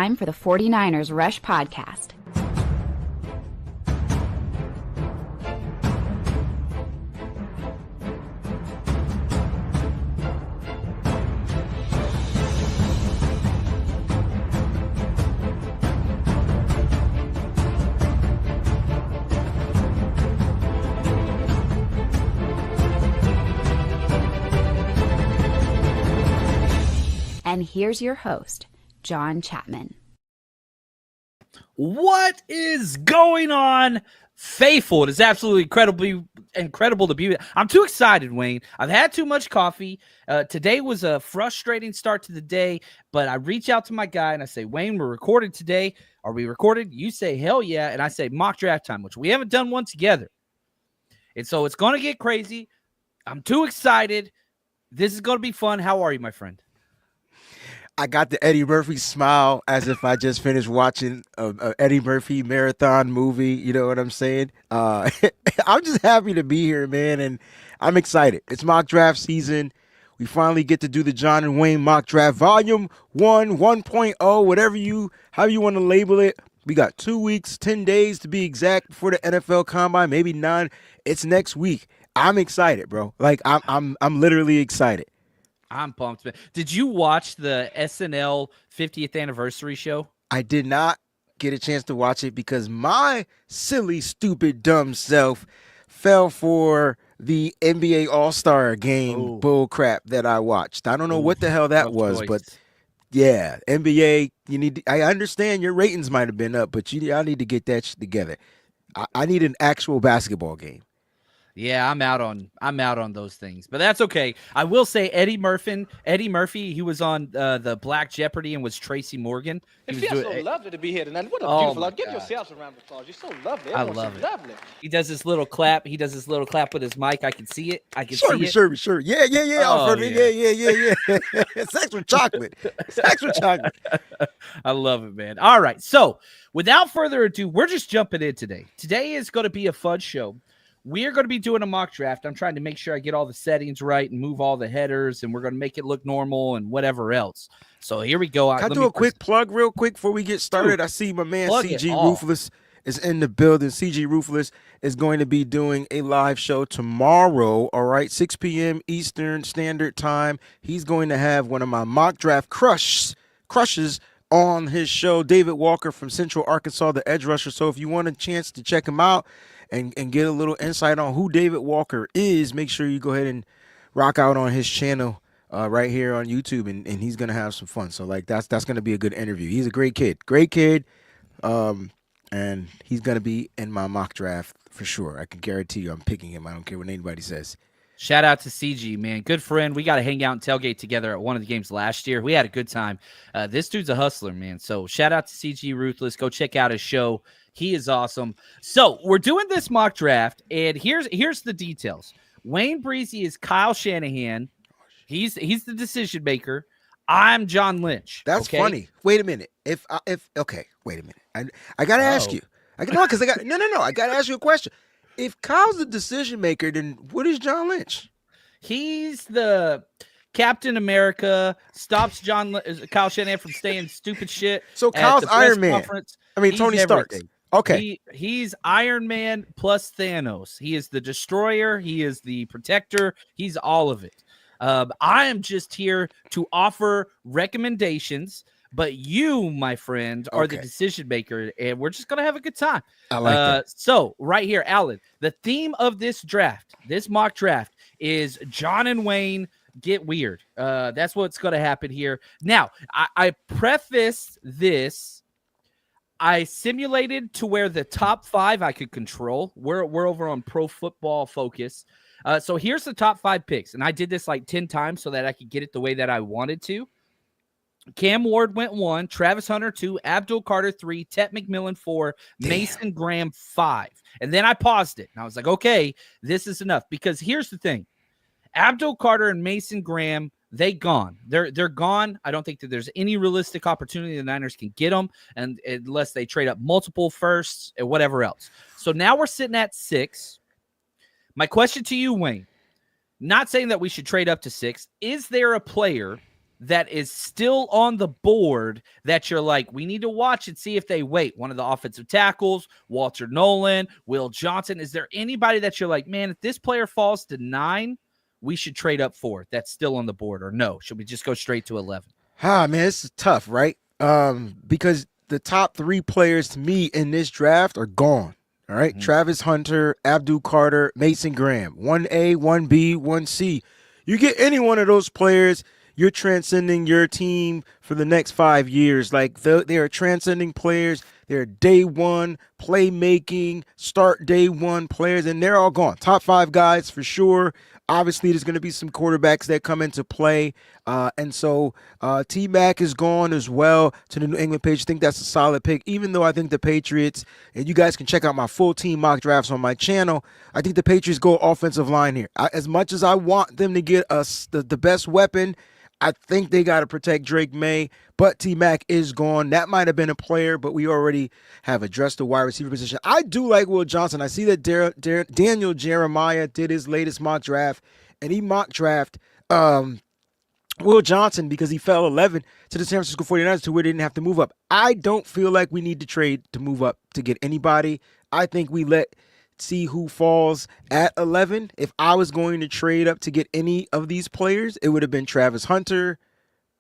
time for the 49ers Rush Podcast. And here's your host, John Chapman. What is going on, faithful? It is absolutely incredible to be with. I'm too excited, Wayne. I've had too much coffee. Today was a frustrating start to the day, but I reach out to my guy and I say, Wayne, we're recorded today. Are we recorded? You say, hell yeah. And I say, mock draft time, which we haven't done one together. And so it's going to get crazy. I'm too excited. This is going to be fun. How are you, my friend? I got the Eddie Murphy smile as if I just finished watching a Eddie Murphy marathon movie. You know what I'm saying? I'm just happy to be here, man, and I'm excited. It's mock draft season. We finally get to do the John and Wayne mock draft volume 1, 1.0, however you want to label it. We got 2 weeks, 10 days to be exact before the NFL Combine, maybe 9. It's next week. I'm excited, bro. Like I'm literally excited. I'm pumped, man. Did you watch the SNL 50th anniversary show? I did not get a chance to watch it because my silly, stupid, dumb self fell for the NBA All-Star game bull crap that I watched. I don't know what the hell that was, but yeah, NBA, I understand your ratings might have been up, but y'all need to get that shit together. I need an actual basketball game. Yeah, I'm out on those things, but that's okay. I will say Eddie Murphy, he was on the Black Jeopardy and was Tracy Morgan. It feels so lovely to be here tonight. What a beautiful! Give yourselves a round of applause. You're so lovely. I love it. Lovely. He does this little clap. With his mic. I can see it. Sure. Yeah. Oh, yeah. Sex with chocolate. I love it, man. All right. So without further ado, we're just jumping in today. Today is going to be a fun show. We're going to be doing a mock draft. I'm trying to make sure I get all the settings right and move all the headers, and we're going to make it look normal and whatever else. So here we go. Can I do a quick plug real quick before we get started? I see my man CG Ruthless is in the building. CG Ruthless is going to be doing a live show tomorrow, all right, 6 p.m. Eastern Standard Time. He's going to have one of my mock draft crushes on his show, David Walker from Central Arkansas, the edge rusher. So if you want a chance to check him out, and get a little insight on who David Walker is, make sure you go ahead and rock out on his channel right here on YouTube, and he's going to have some fun. So, like, that's going to be a good interview. He's a great kid, and he's going to be in my mock draft for sure. I can guarantee you I'm picking him. I don't care what anybody says. Shout out to CG, man. Good friend. We got to hang out and tailgate together at one of the games last year. We had a good time. This dude's a hustler, man. So shout out to CG Ruthless. Go check out his show. He is awesome. So we're doing this mock draft, and here's the details. Wayne Breezy is Kyle Shanahan. He's the decision maker. I'm John Lynch. That's funny. Wait a minute. Wait a minute. I gotta ask you. I gotta ask you a question. If Kyle's the decision maker, then what is John Lynch? He's the Captain America. Stops Kyle Shanahan from saying stupid shit. So Kyle's Iron Man. Tony Stark. Okay. He's Iron Man plus Thanos. He is the destroyer. He is the protector. He's all of it. I am just here to offer recommendations, but you, my friend, are the decision maker, and we're just going to have a good time. I like that. So right here, Alan, the theme of this draft, this mock draft, is John and Wayne get weird. That's what's going to happen here. Now, I preface this. I simulated to where the top 5 I could control. We're over on Pro Football Focus. So here's the top 5 picks, and I did this like 10 times so that I could get it the way that I wanted to. Cam Ward went 1, Travis Hunter 2, Abdul Carter 3, Tet McMillan 4, Mason Graham 5. And then I paused it, and I was like, okay, this is enough. Because here's the thing. Abdul Carter and Mason Graham, they gone. They're gone. I don't think that there's any realistic opportunity the Niners can get them, and unless they trade up multiple firsts and whatever else. So now we're sitting at 6. My question to you, Wayne, not saying that we should trade up to 6. Is there a player that is still on the board that you're like, we need to watch and see if they wait? One of the offensive tackles, Walter Nolan, Will Johnson. Is there anybody that you're like, man, if this player falls to 9, we should trade up for it? That's still on the board, or no? Should we just go straight to 11? Man, this is tough, right? Because the top 3 players to me in this draft are gone. All right, Travis Hunter, Abdul Carter, Mason Graham, 1A, 1B, 1C. You get any one of those players, you're transcending your team for the next 5 years. Like they are transcending players. They're day one playmaking, start day one players, and they're all gone. Top 5 guys for sure. Obviously, there's going to be some quarterbacks that come into play. And so T-Mac is gone as well to the New England Patriots. I think that's a solid pick, even though I think the Patriots, and you guys can check out my full team mock drafts on my channel, I think the Patriots go offensive line here. As much as I want them to get us the best weapon, I think they got to protect Drake May, but T-Mac is gone. That might have been a player, but we already have addressed the wide receiver position. I do like Will Johnson. I see that Daniel Jeremiah did his latest mock draft, and he mock draft Will Johnson because he fell 11 to the San Francisco 49ers to where they didn't have to move up. I don't feel like we need to trade to move up to get anybody. I think we see who falls at 11. If I was going to trade up to get any of these players, it would have been Travis Hunter,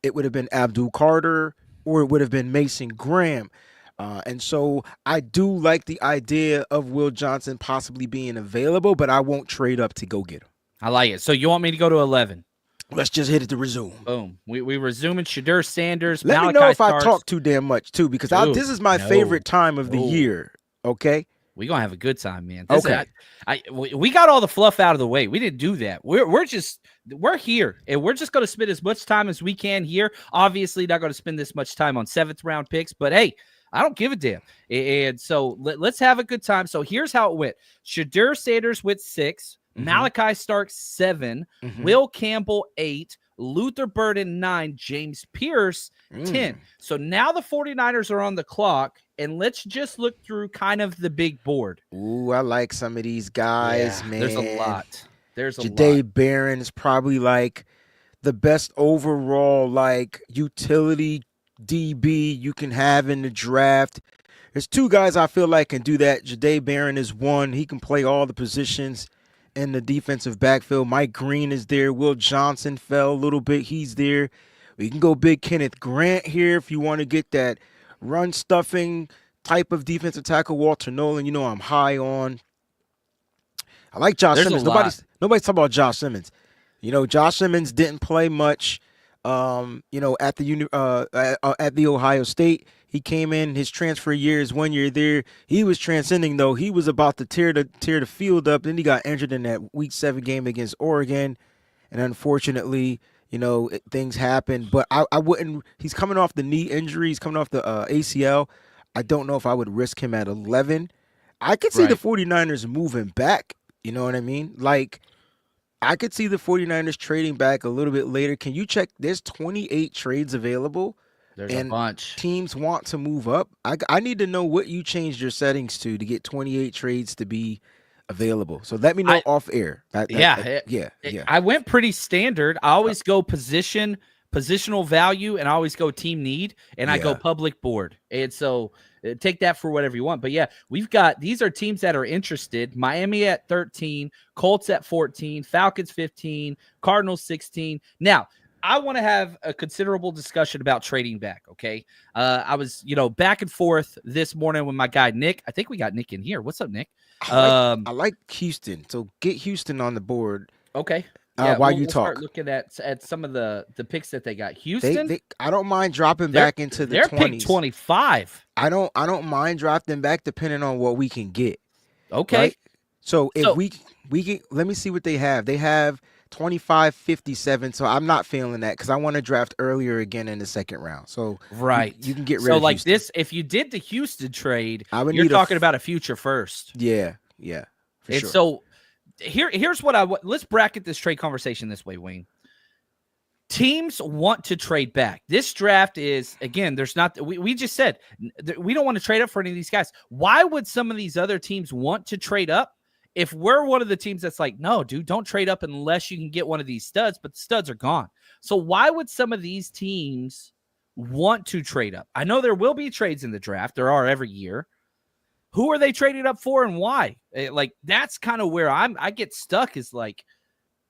it would have been Abdul Carter, or it would have been Mason Graham. And so I do like the idea of Will Johnson possibly being available, but I won't trade up to go get him. I like it. So you want me to go to 11? Let's just hit it to resume. Boom. We resuming Shadur Sanders. Let Malachi me know if starts. I talk too damn much, too, because this is my favorite time of the year, okay? We're going to have a good time, man. We got all the fluff out of the way. We didn't do that. We're here, and we're just going to spend as much time as we can here. Obviously, not going to spend this much time on 7th round picks, but hey, I don't give a damn. And so let's have a good time. So here's how it went. Shadur Sanders with 6, Malachi Starks 7, Will Campbell 8, Luther Burden 9, James Pierce 10. So now the 49ers are on the clock, and let's just look through kind of the big board. Ooh, I like some of these guys, man. There's a lot. Jahdae Barron is probably like the best overall like utility DB you can have in the draft. There's 2 guys I feel like can do that. Jahdae Barron is one. He can play all the positions in the defensive backfield. Mike Green is there. Will Johnson fell a little bit. He's there. We can go big Kenneth Grant here if you want to get that run stuffing type of defensive tackle. Walter Nolan, you know I'm high on. I like Josh Simmons. Nobody's talking about Josh Simmons. You know, Josh Simmons didn't play much. At the Ohio State, he came in. His transfer year is 1 year there. He was transcending though. He was about to tear the field up. Then he got injured in that Week 7 game against Oregon, and unfortunately, things happened. But I wouldn't. He's coming off the knee injury. He's coming off the ACL. I don't know if I would risk him at 11. I could see the 49ers moving back. You know what I mean? Like, I could see the 49ers trading back a little bit later. Can you check? There's 28 trades available. There's a bunch. Teams want to move up. I need to know what you changed your settings to get 28 trades to be available. So let me know off air. I went pretty standard. I always go positional value, and I always go team need, and I go public board. And so take that for whatever you want. But yeah, these are teams that are interested. Miami at 13, Colts at 14, Falcons 15, Cardinals 16. Now, I want to have a considerable discussion about trading back, okay? I was, back and forth this morning with my guy, Nick. I think we got Nick in here. What's up, Nick? I like Houston. So get Houston on the board. Okay. While we'll talk. Start looking at some of the picks that they got. Houston, I don't mind dropping back into the 20s. They're pick 25. I don't mind dropping back depending on what we can get. Okay. Right? So if we can, let me see what they have. They have 25, 57. So I'm not feeling that because I want to draft earlier again in the second round. So you can get rid of like Houston. this. If you did the Houston trade, you're talking about a future first. Yeah, for and sure. So here's what let's bracket this trade conversation this way, Wayne. Teams want to trade back. This draft is, again, we just said we don't want to trade up for any of these guys. Why would some of these other teams want to trade up if we're one of the teams that's like, no, dude, don't trade up unless you can get one of these studs, but the studs are gone. So why would some of these teams want to trade up? I know there will be trades in the draft. There are every year. Who are they trading up for and why? Like, that's kind of where I get stuck is like,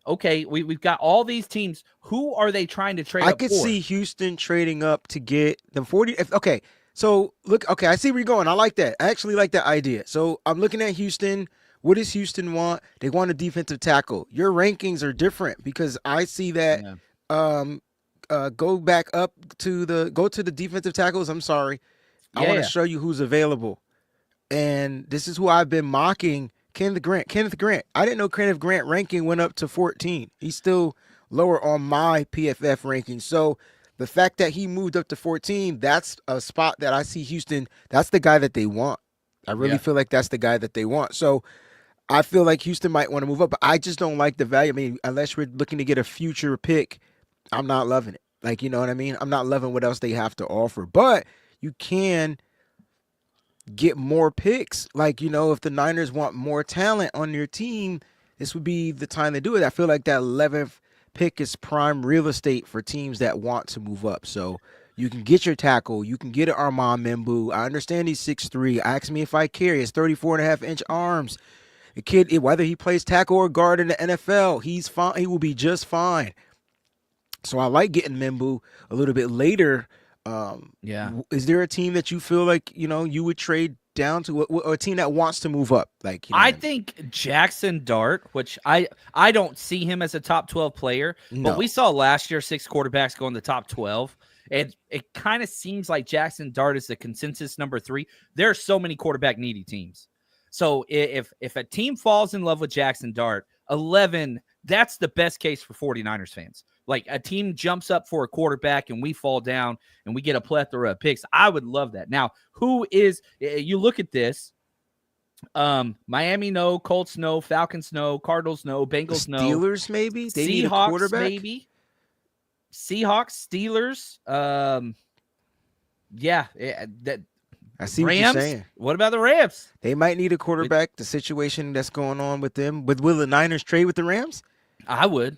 okay, we've got all these teams. Who are they trying to trade up for? I could see Houston trading up to get the 40. Okay, so look, okay, I see where you're going. I like that. I actually like that idea. So I'm looking at Houston. What does Houston want? They want a defensive tackle. Your rankings are different because I see that go to the defensive tackles. I'm sorry. I want to show you who's available. And this is who I've been mocking, Kenneth Grant. I didn't know Kenneth Grant ranking went up to 14. He's still lower on my PFF ranking. So the fact that he moved up to 14, that's a spot that I see Houston. That's the guy that they want. I really feel like that's the guy that they want. So I feel like Houston might want to move up, but I just don't like the value. I mean, unless we're looking to get a future pick, I'm not loving it. Like, you know what I mean? I'm not loving what else they have to offer. But you can get more picks. Like, you know, if the Niners want more talent on your team, this would be the time to do it. I feel like that 11th pick is prime real estate for teams that want to move up. So you can get your tackle. You can get an Armand Membu. I understand he's 6'3". Ask me if I care. He has 34.5-inch arms. The kid, whether he plays tackle or guard in the NFL, he's fine. He will be just fine. So I like getting Membu a little bit later. Is there a team that you feel like, you know, you would trade down to, or a team that wants to move up? Like, you know, I think Jackson Dart, which I don't see him as a top 12 player, but we saw last year 6 quarterbacks go in the top 12. And it kind of seems like Jackson Dart is the consensus number 3. There are so many quarterback needy teams. So if a team falls in love with Jackson Dart, 11, that's the best case for 49ers fans. Like, a team jumps up for a quarterback and we fall down and we get a plethora of picks. I would love that. Now, you look at this, Miami no, Colts no, Falcons no, Cardinals no, Bengals no. Steelers maybe? They need a Seahawks quarterback? maybe. Seahawks, Steelers. I see Rams? what you're saying. What about the Rams? They might need a quarterback. The situation that's going on with them. Will the Niners trade with the Rams? I would.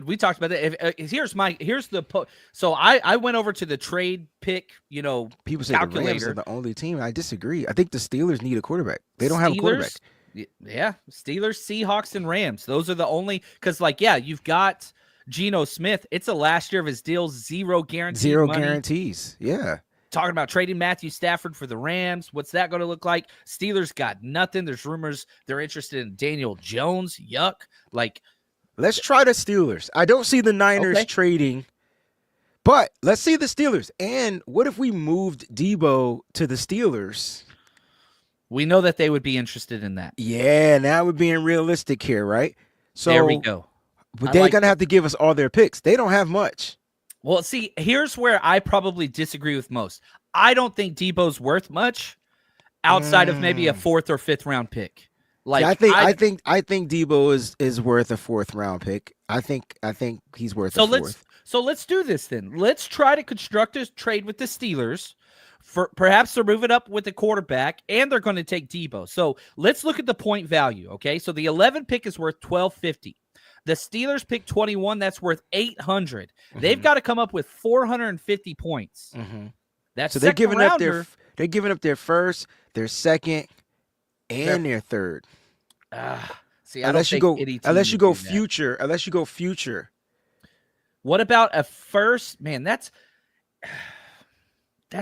We talked about that. So I went over to the trade pick, you know, people say calculator. The Rams are the only team. I disagree. I think the Steelers need a quarterback. They don't have a quarterback. Yeah, Steelers, Seahawks, and Rams. Those are the only, because you've got Geno Smith. It's the last year of his deal, zero guarantees. Yeah. Talking about trading Matthew Stafford for the Rams. What's that going to look like? Steelers got nothing. There's rumors they're interested in Daniel Jones. Yuck. Like, let's try the Steelers. I don't see the Niners trading, but let's see the Steelers. And what if we moved Debo to the Steelers? We know that they would be interested in that. Yeah, now we're being realistic here, right? So there we go. But they're going to have to give us all their picks. They don't have much. Well, see, here's where I probably disagree with most. I don't think Debo's worth much outside of maybe a 4th or 5th round pick. Like, I think Debo is worth a 4th round pick. I think he's worth a 4th. So let's do this then. Let's try to construct a trade with the Steelers. Perhaps they're moving up with the quarterback, and they're going to take Debo. So let's look at the point value. Okay, so the 11 pick is worth $1,250. The Steelers pick 21. That's worth $800. Mm-hmm. They've got to come up with 450 points. Mm-hmm. That's so they're giving up their first, their second, and their third. See, unless you go future. What about a first? Man, that's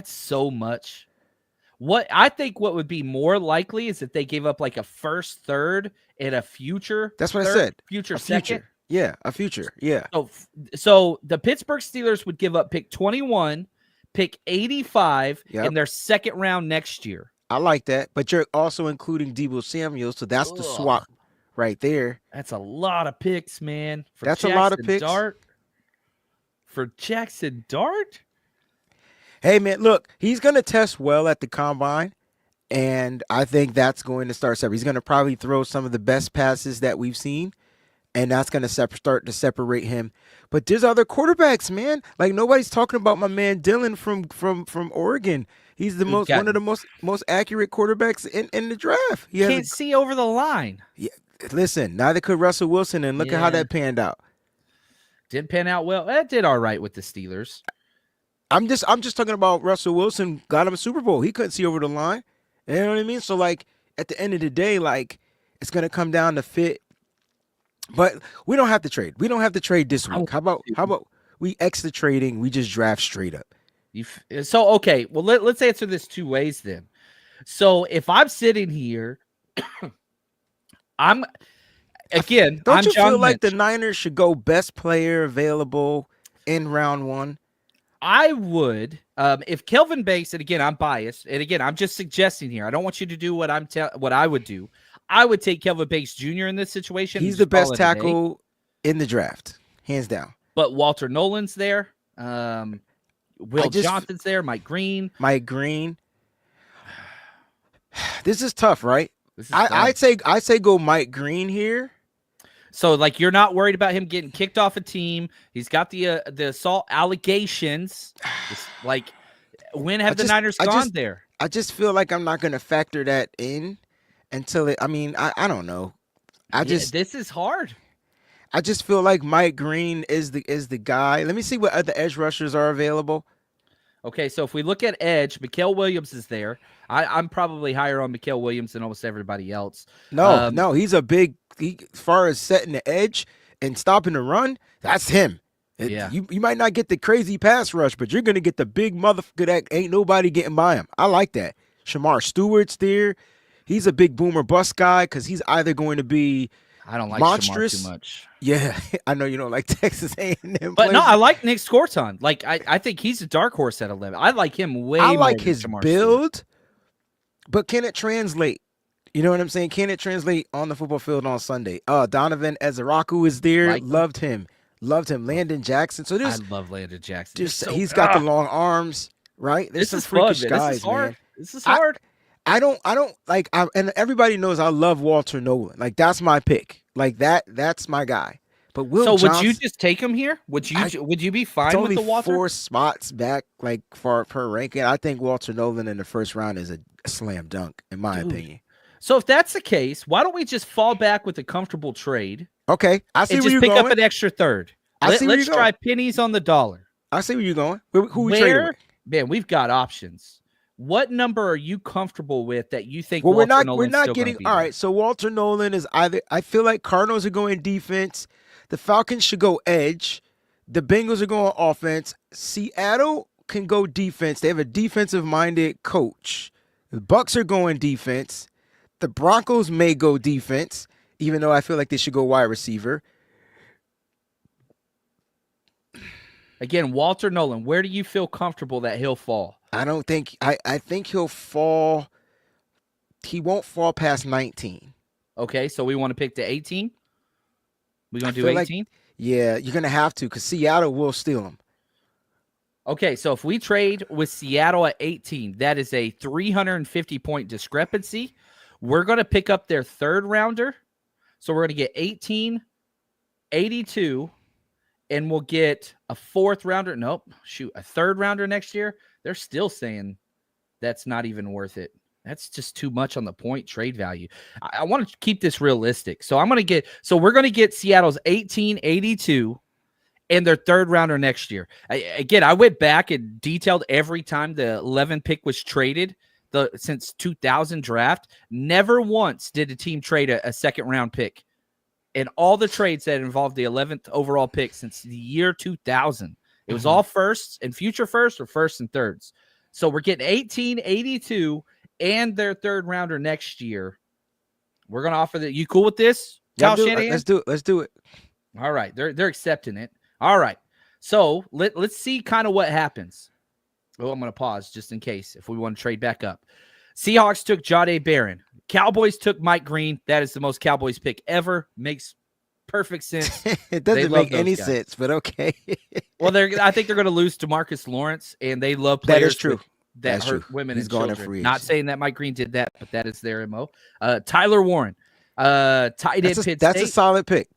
so much. What I think what would be more likely is that they gave up like a first, third, and a future. That's what third, I said. Future, second. Yeah, a future. Yeah. So the Pittsburgh Steelers would give up pick 21, pick 85 in their second round next year. I like that, but you're also including Debo Samuel, so that's the swap right there. That's a lot of picks, man. That's a lot of picks. For Jackson Dart? Hey, man, look, he's going to test well at the combine, and I think that's going to start separating. He's going to probably throw some of the best passes that we've seen, and that's going to start to separate him. But there's other quarterbacks, man. Like, nobody's talking about my man Dylan from Oregon. He's one of the most accurate quarterbacks in the draft. He can't see over the line. Yeah, listen, neither could Russell Wilson, and look at how that panned out. Didn't pan out well. It did all right with the Steelers. I'm just talking about Russell Wilson got him a Super Bowl. He couldn't see over the line. You know what I mean? So like at the end of the day, like it's gonna come down to fit. But we don't have to trade. We don't have to trade this week. How about we X the trading? We just draft straight up. So okay, well let's answer this two ways then. So if I'm sitting here, I'm again. Don't I'm you John feel like Lynch. the Niners should go best player available in round 1? I would, if Kelvin Banks, and again, I'm biased, and again, I'm just suggesting here. I don't want you to do what what I would do. I would take Kelvin Banks Jr. in this situation. He's the best tackle in the draft, hands down. But Walter Nolan's there. Will Johnson's there. Mike Green. This is tough, right? I'd say go Mike Green here. So, like, you're not worried about him getting kicked off a team. He's got the assault allegations. Like, when have the Niners gone there? I just feel like I'm not going to factor that in until it. I mean, I don't know. This is hard. I just feel like Mike Green is the guy. Let me see what other edge rushers are available. Okay, so if we look at edge, Mikael Williams is there. I'm probably higher on Mikael Williams than almost everybody else. No, he's a big. As far as setting the edge and stopping the run, that's him. Yeah. You might not get the crazy pass rush, but you're gonna get the big motherfucker that ain't nobody getting by him. I like that. Shamar Stewart's there. He's a big boomer bust guy because he's either going to be I don't like monstrous. Shamar too much. Yeah, I know you don't like Texas A&M. But no, I like Nick Scorton. Like I think he's a dark horse at 11. I like him way more. I like his Shamar build, Stewart. but can it translate? You know what I'm saying? Can it translate on the football field on Sunday? Donovan Ezeraku is there. Loved him. Landon Jackson. So I love Landon Jackson. He's got the long arms, right? There's some freakish guys, man. This is hard. I don't like. And everybody knows I love Walter Nolan. Like that's my pick. Like that's my guy. But Johnson, would you just take him here? Would you be fine with the Walter? 4 spots back, like per ranking. I think Walter Nolan in the first round is a slam dunk, in my opinion. So if that's the case, why don't we just fall back with a comfortable trade? Okay, I see and where just you're pick going. up an extra third. Let's try pennies on the dollar. I see where you're going. Who we trading with? Man, we've got options. What number are you comfortable with that you think? Well, Walter we're not getting all right. So Walter Nolan is either. I feel like Cardinals are going defense. The Falcons should go edge. The Bengals are going offense. Seattle can go defense. They have a defensive-minded coach. The Bucks are going defense. The Broncos may go defense, even though I feel like they should go wide receiver. Again, Walter Nolan, where do you feel comfortable that he'll fall? I don't think I think he'll fall. He won't fall past 19. Okay, so we want to pick to 18. We're gonna do 18. Yeah, you're gonna have to because Seattle will steal him. Okay, so if we trade with Seattle at 18, that is a 350-point discrepancy. We're going to pick up their third rounder. So we're going to get 18, 82, and we'll get a fourth rounder. Nope, a third rounder next year. They're still saying that's not even worth it. That's just too much on the point trade value. I want to keep this realistic. So we're going to get Seattle's 18, 82, and their third rounder next year. Again, I went back and detailed every time the 11 pick was traded since 2000 draft. Never once did a team trade a second round pick. In all the trades that involved the 11th overall pick since the year 2000, it was all firsts and future firsts or firsts and thirds. So we're getting 18, 82, and their third rounder next year. We're going to offer that. You cool with this? Let's do it. All right. They're accepting it. All right. So let's see kind of what happens. Oh, I'm going to pause just in case if we want to trade back up. Seahawks took Jahdae Barron. Cowboys took Mike Green. That is the most Cowboys pick ever. Makes perfect sense. It doesn't make any sense, but okay. Well, I think they're going to lose to Marcus Lawrence, and they love players. That is true. That hurt women He's and going children. free. Not saying that Mike Green did that, but that is their MO. Tyler Warren, tight end Pitt State. That's a solid pick.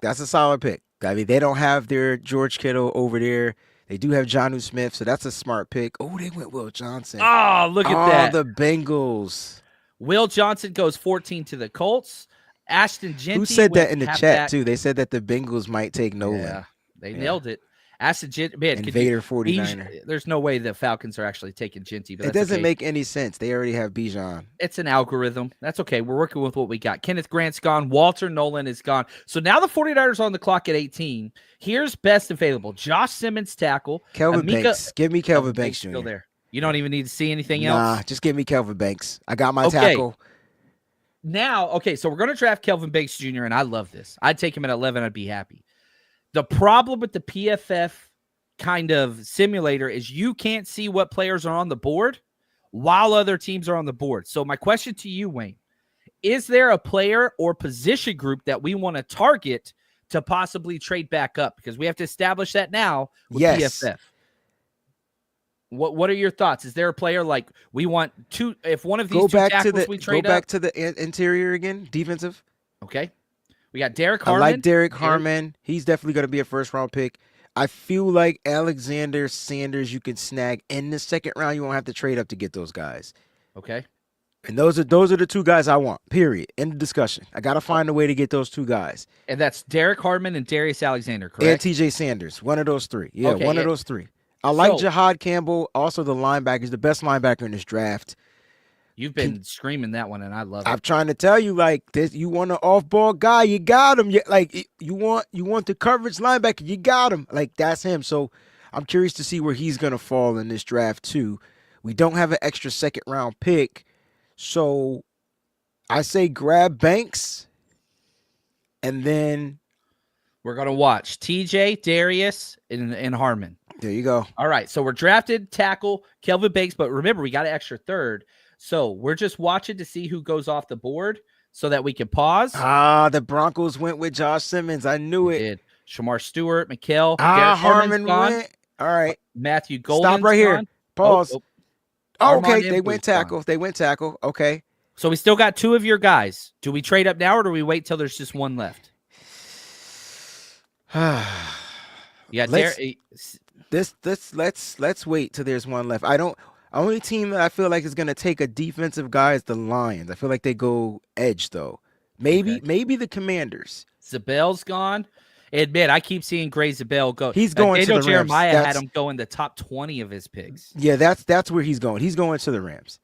I mean, they don't have their George Kittle over there. They do have Jonnu Smith, so that's a smart pick. Oh, they went Will Johnson. Oh, look at that. The Bengals. Will Johnson goes 14 to the Colts. Ashton Genty. Who said that in the chat, too? They said that the Bengals might take Nolan. They nailed it. Man, Invader 49er. There's no way the Falcons are actually taking Ginty, but it doesn't make any sense. They already have Bijan. It's an algorithm. That's okay. We're working with what we got. Kenneth Grant's gone. Walter Nolan is gone. So now the 49ers are on the clock at 18. Here's best available. Josh Simmons tackle. Kelvin Banks. Give me Kelvin Banks Jr. Still there. You don't even need to see anything else? Nah, just give me Kelvin Banks. I got my tackle. Now, so we're going to draft Kelvin Banks Jr., and I love this. I'd take him at 11. I'd be happy. The problem with the PFF kind of simulator is you can't see what players are on the board while other teams are on the board. So my question to you, Wayne, is there a player or position group that we want to target to possibly trade back up? Because we have to establish that now with PFF. What are your thoughts? Is there a player like we want two? If one of these two tackles we trade up, go back to the interior again, defensive. Okay, we got Derek Harmon. I like Derek Harmon. He's definitely going to be a first-round pick. I feel like Alexander Sanders you can snag in the second round. You won't have to trade up to get those guys. Okay, and those are the two guys I want. Period. End of discussion. I got to find a way to get those two guys. And that's Derek Harmon and Darius Alexander, correct? And TJ Sanders. One of those three. Yeah, okay, one of those three. I like Jihaad Campbell, also the linebacker. He's the best linebacker in this draft. You've been screaming that one, and I love it. I'm trying to tell you, like this. You want an off-ball guy, you got him. You want the coverage linebacker, you got him. Like that's him. So I'm curious to see where he's gonna fall in this draft too. We don't have an extra second-round pick, so I say grab Banks, and then we're gonna watch TJ, Darius, and Harmon. There you go. All right, so we're drafted tackle Kelvin Banks, but remember we got an extra third, so we're just watching to see who goes off the board so that we can pause. The Broncos went with Josh Simmons. I knew it. Did. Shamar Stewart, McHale, Harmon went. All right, Matthew Golden. Stop right here. Pause. Okay, they went tackle. Gone. They went tackle. Okay. So we still got two of your guys. Do we trade up now, or do we wait till there's just one left? Yeah, let's wait till there's one left. Only team that I feel like is gonna take a defensive guy is the Lions. I feel like they go edge though. Maybe the Commanders. Zabel's gone. Admit, I keep seeing Gray Zabel go. He's going to the Rams. Jeremiah had him go in the top 20 of his picks. Yeah, that's where he's going. He's going to the Rams.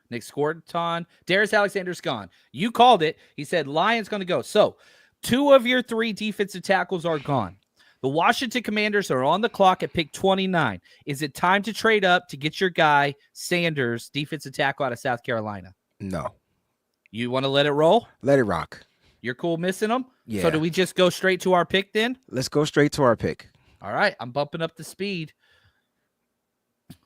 Nick Scorton, Darius Alexander's gone. You called it. He said Lions going to go. So 2 of your 3 defensive tackles are gone. The Washington Commanders are on the clock at pick 29. Is it time to trade up to get your guy, Sanders, defensive tackle out of South Carolina? No. You want to let it roll? Let it rock. You're cool missing them? Yeah. So do we just go straight to our pick then? Let's go straight to our pick. All right. I'm bumping up the speed.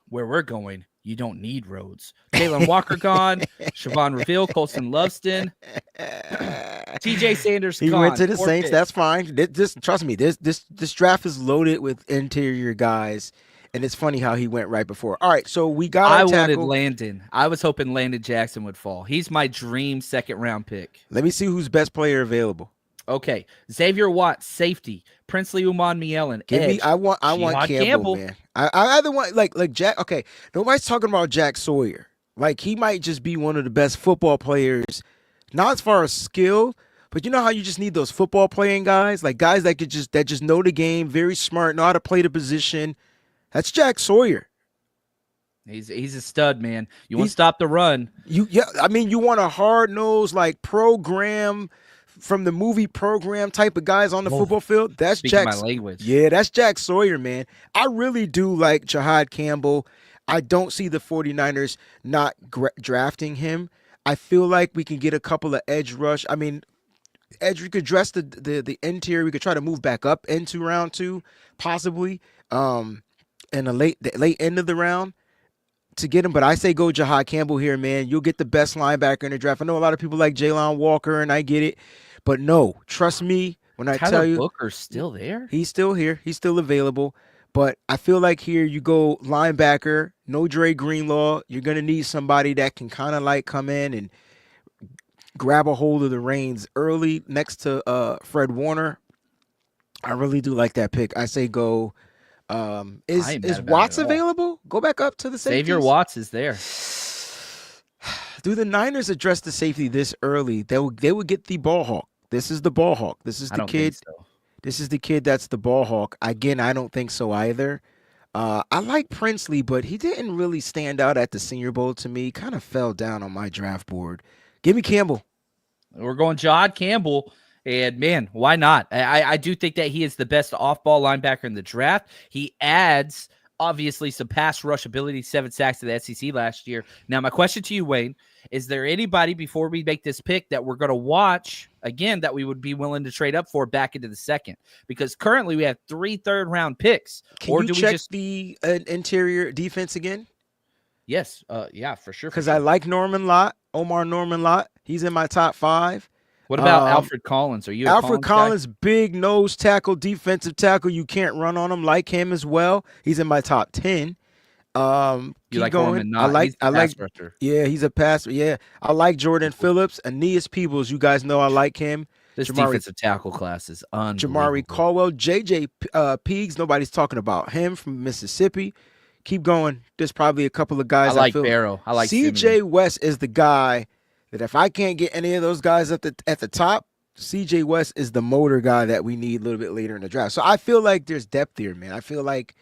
Where we're going, you don't need roads. Jalen Walker gone. Siobhan Reveal, Colson Loveston. TJ Sanders he gone. Went to the Saints. Picks. That's fine. This trust me. This draft is loaded with interior guys, and it's funny how he went right before. All right, so we got. I wanted Landon. I was hoping Landon Jackson would fall. He's my dream second-round pick. Let me see who's best player available. Okay, Xavier Watts, safety. Princely Uman Mielen, edge. I want Campbell, man. I either want like Jack. Okay, nobody's talking about Jack Sawyer. Like he might just be one of the best football players, not as far as skill, but you know how you just need those football playing guys, like guys that just know the game, very smart, know how to play the position. That's Jack Sawyer. He's a stud, man. You want to stop the run. You want a hard-nosed, like program from the movie program type of guys on the football field. That's Jack. My language. Yeah, that's Jack Sawyer, man. I really do like Jihaad Campbell. I don't see the 49ers not drafting him. I feel like we can get a couple of edge rush. I mean, edge, we could dress the interior. We could try to move back up into round 2, possibly, in the late end of the round to get him. But I say go Jihaad Campbell here, man. You'll get the best linebacker in the draft. I know a lot of people like Jalen Walker, and I get it. But no, trust me when I tell you. Booker's still there? He's still here. He's still available. But I feel like here you go linebacker, no Dre Greenlaw. You're going to need somebody that can kind of like come in and grab a hold of the reins early next to Fred Warner. I really do like that pick. I say go. Is Watts available? Go back up to the safeties. Xavier Watts is there. Do the Niners address the safety this early? They would get the ball hawk. This is the ball hawk. This is the kid. So. This is the kid that's the ball hawk. Again, I don't think so either. I like Princely, but he didn't really stand out at the Senior Bowl to me. Kind of fell down on my draft board. Give me Campbell. We're going Jihaad Campbell. And, man, why not? I do think that he is the best off-ball linebacker in the draft. He adds, obviously, some pass rush ability, 7 sacks to the SEC last year. Now, my question to you, Wayne, is there anybody before we make this pick that we're going to watch, again, that we would be willing to trade up for back into the second? Because currently we have 3 third-round picks. Can you check the interior defense again? Yes. Yeah, for sure. Because I like Omar Norman Lott. He's in my top 5. What about Alfred Collins? Are you Alfred Collins, big nose tackle, defensive tackle. You can't run on him. Like him as well. He's in my top 10. You like going. I like. Yeah, he's a passer. Yeah, I like Jordan Phillips, Aeneas Peebles. You guys know I like him. This defensive tackle class is unbelievable. Jamari Caldwell, JJ Peegs. Nobody's talking about him from Mississippi. Keep going. There's probably a couple of guys. I like Barrow. I like CJ West is the guy that if I can't get any of those guys at the top, CJ West is the motor guy that we need a little bit later in the draft. So I feel like there's depth here, man. I feel like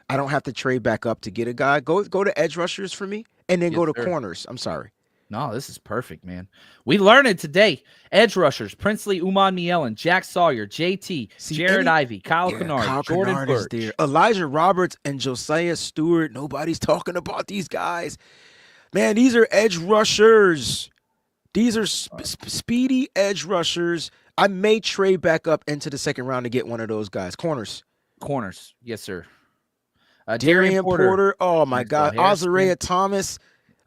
I don't have to trade back up to get a guy. Go to edge rushers for me, and then go to corners. I'm sorry. No, this is perfect, man. We learned it today. Edge rushers: Princely Uman-Mielen, Jack Sawyer, JT, Jared Ivey, Kyle Kennard, Jordan Burch, there. Elijah Roberts, and Josiah Stewart. Nobody's talking about these guys. Man, these are edge rushers. These are speedy edge rushers. I may trade back up into the second round to get one of those guys. Corners. Yes, sir. Darian Porter. Oh, my God. Azariah Thomas.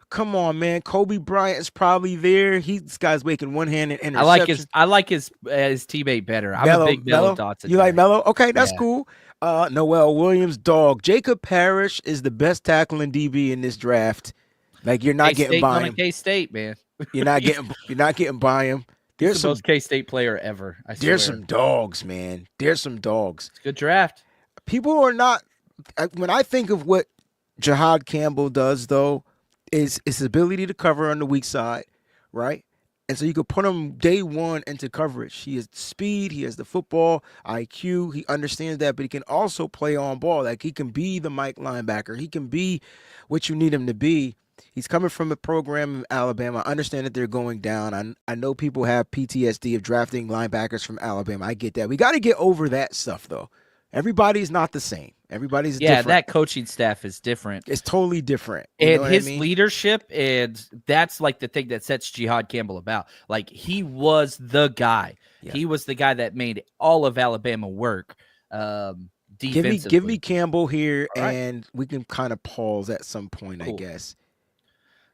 Come on, man. Kobe Bryant is probably there. This guy's making one-handed interception. I like his teammate better. I'm a big Mello Dotson. You like Mello? Okay, that's cool. Noel Williams, dog. Jacob Parrish is the best tackling DB in this draft. Like, you're not getting by him. K-State, man. You're not getting by him. There's the most K-State player ever. I swear. There's some dogs, man. There's some dogs. It's a good draft. People are not. When I think of what Jihaad Campbell does, though, is his ability to cover on the weak side, right? And so you could put him day one into coverage. He has speed. He has the football IQ. He understands that, but he can also play on ball. Like, he can be the Mike linebacker. He can be what you need him to be. He's coming from a program in Alabama. I understand that they're going down. I know people have PTSD of drafting linebackers from Alabama. I get that. We got to get over that stuff, though. Everybody's not the same. Everybody's different. Yeah, that coaching staff is different. It's totally different. And his leadership, and that's like the thing that sets Jihaad Campbell about. Like, he was the guy. Yeah. He was the guy that made all of Alabama work defensively. Give me Campbell here, and we can kind of pause at some point, I guess.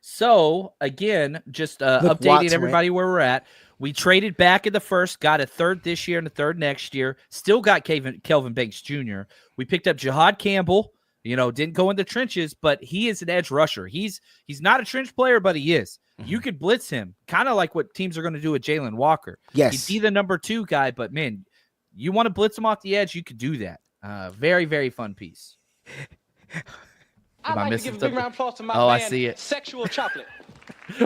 So, again, just updating everybody where we're at. We traded back in the first, got a third this year and a third next year. Still got Kelvin Banks Jr. We picked up Jihaad Campbell. Didn't go in the trenches, but he is an edge rusher. He's not a trench player, but he is. Mm-hmm. You could blitz him, kind of like what teams are going to do with Jalen Walker. Yes. He'd be the number 2 guy, but, man, you want to blitz him off the edge, you could do that. Very, very fun piece. I'd like to give a big round of applause to my man, I see it. Sexual Chocolate.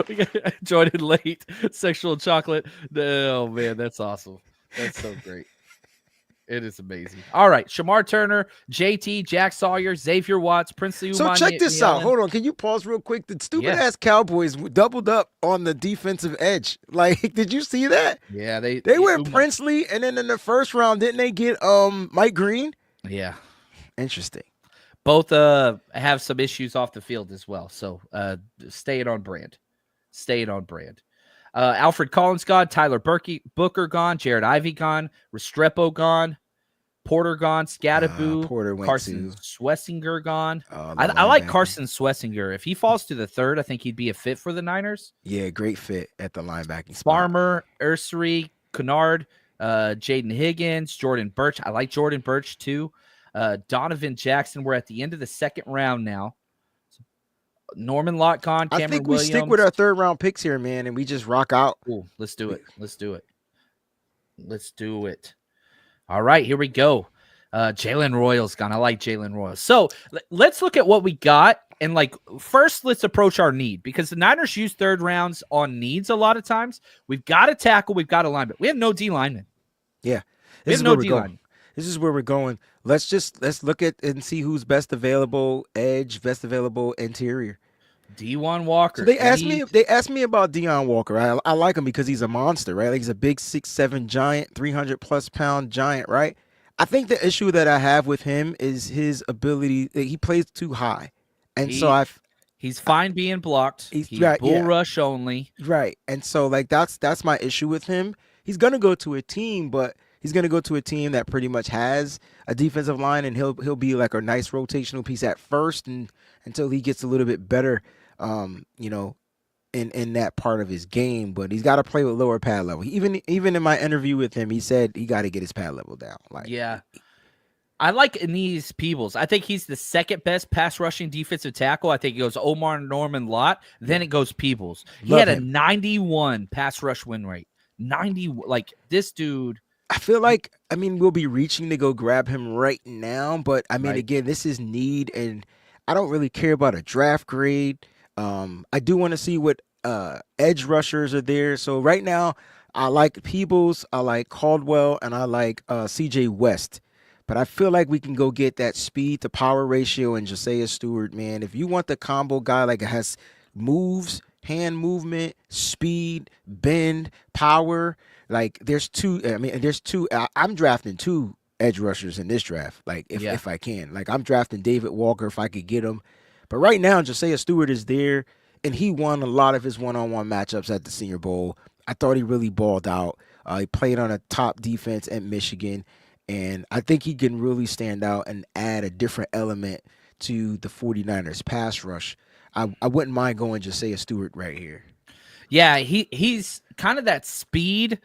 We got joined in late. Sexual Chocolate. Oh, man, that's awesome. That's so great. It is amazing. All right, Shamar Turner, JT, Jack Sawyer, Xavier Watts, Princely Uman. So check this out. Hold on. Can you pause real quick? The stupid-ass Cowboys doubled up on the defensive edge. Like, did you see that? Yeah, they went Princely, and then in the first round, didn't they get Mike Green? Yeah. Interesting. Both have some issues off the field as well. So staying on brand. Alfred Collins gone, Tyler Booker gone, Jared Ivey gone, Restrepo gone, Porter gone, Scadaboo, Carson Swessinger gone. I like Carson Swessinger. If he falls to the third, I think he'd be a fit for the Niners. Yeah, great fit at the linebacking spot. Farmer, Ursary, Kennard, Jaden Higgins, Jordan Burch. I like Jordan Burch too. Donovan Jackson. We're at the end of the second round now. Norman Lott gone. Cameron I think we Williams. stick with our third round picks here, man, and we just rock out. Cool. Let's do it. All right, here we go. Jalen Royals gone. I like Jalen Royals. So let's look at what we got. And first, let's approach our need, because the Niners use third rounds on needs a lot of times. We've got a tackle. We've got a lineman. We have no D lineman. Yeah. We have no D-line. This is where we're going. Let's look at and see who's best available edge, best available interior. D1 Walker. So they asked me about Deion Walker. I like him because he's a monster, right? Like he's a big 6'7" giant, 300+ pound giant, right? I think the issue that I have with him is his ability. He plays too high, and he's fine being blocked. He's bull rush only, right? And so like that's my issue with him. He's gonna go to a team, but he's gonna go to a team that pretty much has a defensive line, and he'll be like a nice rotational piece at first, and until he gets a little bit better, in that part of his game. But he's got to play with lower pad level. Even in my interview with him, he said he got to get his pad level down. I like Anees Peebles. I think he's the second best pass rushing defensive tackle. I think it goes Omar Norman Lott, then it goes Peebles. He had a 91 pass rush win rate. 90, like this dude. I feel like, we'll be reaching to go grab him right now, but again, this is need, and I don't really care about a draft grade. I do want to see what edge rushers are there. So right now, I like Peebles, I like Caldwell, and I like CJ West. But I feel like we can go get that speed to power ratio and Josiah Stewart, man. If you want the combo guy, like it has moves, hand movement, speed, bend, power. Like there's two. I'm drafting 2 edge rushers in this draft. Like if I can, like I'm drafting David Walker if I could get him. But right now, Josiah Stewart is there, and he won a lot of his one-on-one matchups at the Senior Bowl. I thought he really balled out. He played on a top defense at Michigan, and I think he can really stand out and add a different element to the 49ers pass rush. I wouldn't mind going Josiah Stewart right here. Yeah, he's kind of that speed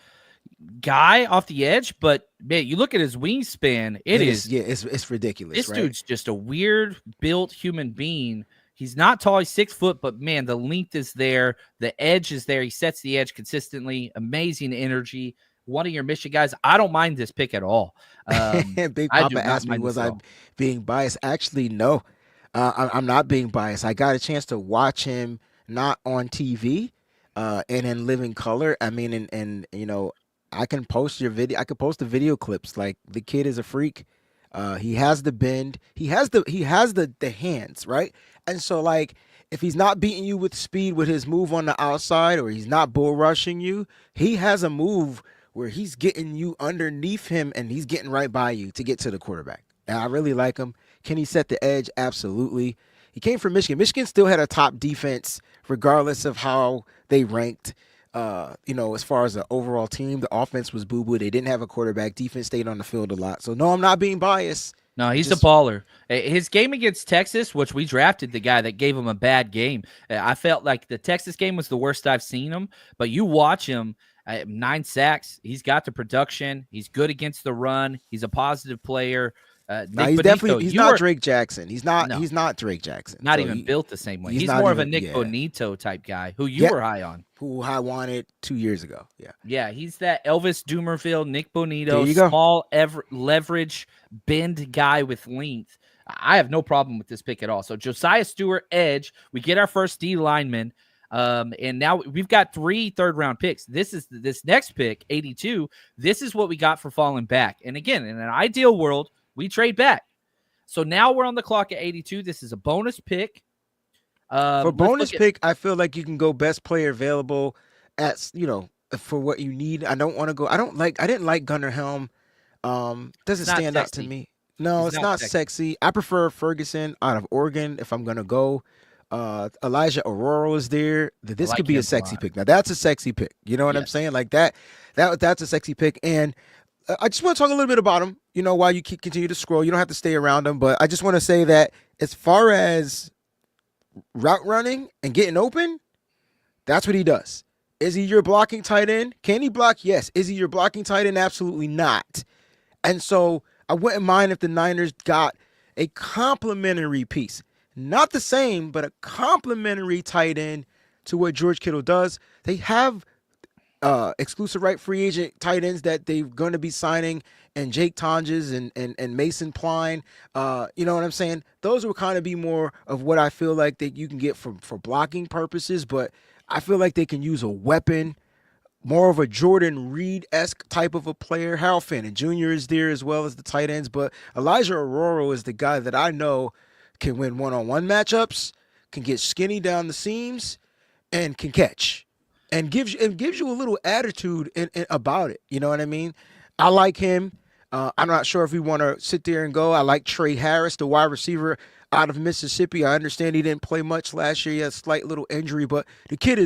guy off the edge, but man, you look at his wingspan, it's ridiculous. This dude's just a weird built human being. He's not tall, he's 6 foot, but man, the length is there, the edge is there. He sets the edge consistently, amazing energy. One of your Michigan guys. I don't mind this pick at all. Big Papa asked me, was I being biased? Actually, no. I'm not being biased. I got a chance to watch him not on TV and in living color. I can post your video. I could post the video clips. Like the kid is a freak. He has the bend. He has the hands, right? And so like if he's not beating you with speed with his move on the outside, or he's not bull rushing you, he has a move where he's getting you underneath him and he's getting right by you to get to the quarterback. And I really like him. Can he set the edge? Absolutely. He came from Michigan. Michigan still had a top defense regardless of how they ranked. As far as the overall team, the offense was boo-boo. They didn't have a quarterback. Defense stayed on the field a lot. So, no, I'm not being biased. No, he's a baller. His game against Texas, which we drafted the guy that gave him a bad game. I felt like the Texas game was the worst I've seen him. But you watch him, 9 sacks. He's got the production. He's good against the run. He's a positive player. He's not Drake Jackson. He's not Drake Jackson. Not even built the same way. He's more of a Nick Bonito type guy who you were high on. Who I wanted 2 years ago. Yeah. Yeah, he's that Elvis Dumervil, Nick Bonito, small leverage bend guy with length. I have no problem with this pick at all. So Josiah Stewart, edge. We get our first D lineman. And now we've got 3 third-round picks. This next pick, 82. This is what we got for falling back. And again, in an ideal world, we trade back. So now we're on the clock at 82. This is a bonus pick. For bonus pick, I feel like you can go best player available for what you need. I don't want to go. I didn't like Gunnar Helm. Doesn't stand out to me. No, it's not sexy. I prefer Ferguson out of Oregon if I'm going to go. Elijah Aurora is there. This could be a sexy pick. Now that's a sexy pick. You know what I'm saying? Like that's a sexy pick. And I just want to talk a little bit about him, while you continue to scroll. You don't have to stay around him, but I just want to say that as far as route running and getting open, that's what he does. Is he your blocking tight end? Can he block? Yes. Is he your blocking tight end? Absolutely not. And so I wouldn't mind if the Niners got a complimentary piece. Not the same, but a complimentary tight end to what George Kittle does. They have exclusive right free agent tight ends that they're going to be signing, and Jake Tonges and Mason Pline. You know what I'm saying? Those will kind of be more of what I feel like that you can get for blocking purposes, but I feel like they can use a weapon more of a Jordan Reed-esque type of a player. Harold Fannin Jr. is there as well as the tight ends, but Elijah Aurora is the guy that I know can win one-on-one matchups, can get skinny down the seams, and can catch, and gives you a little attitude about it. You know what I mean? I like him. I'm not sure if we want to sit there and go. I like Trey Harris, the wide receiver out of Mississippi. I understand he didn't play much last year. He had a slight little injury, but the kid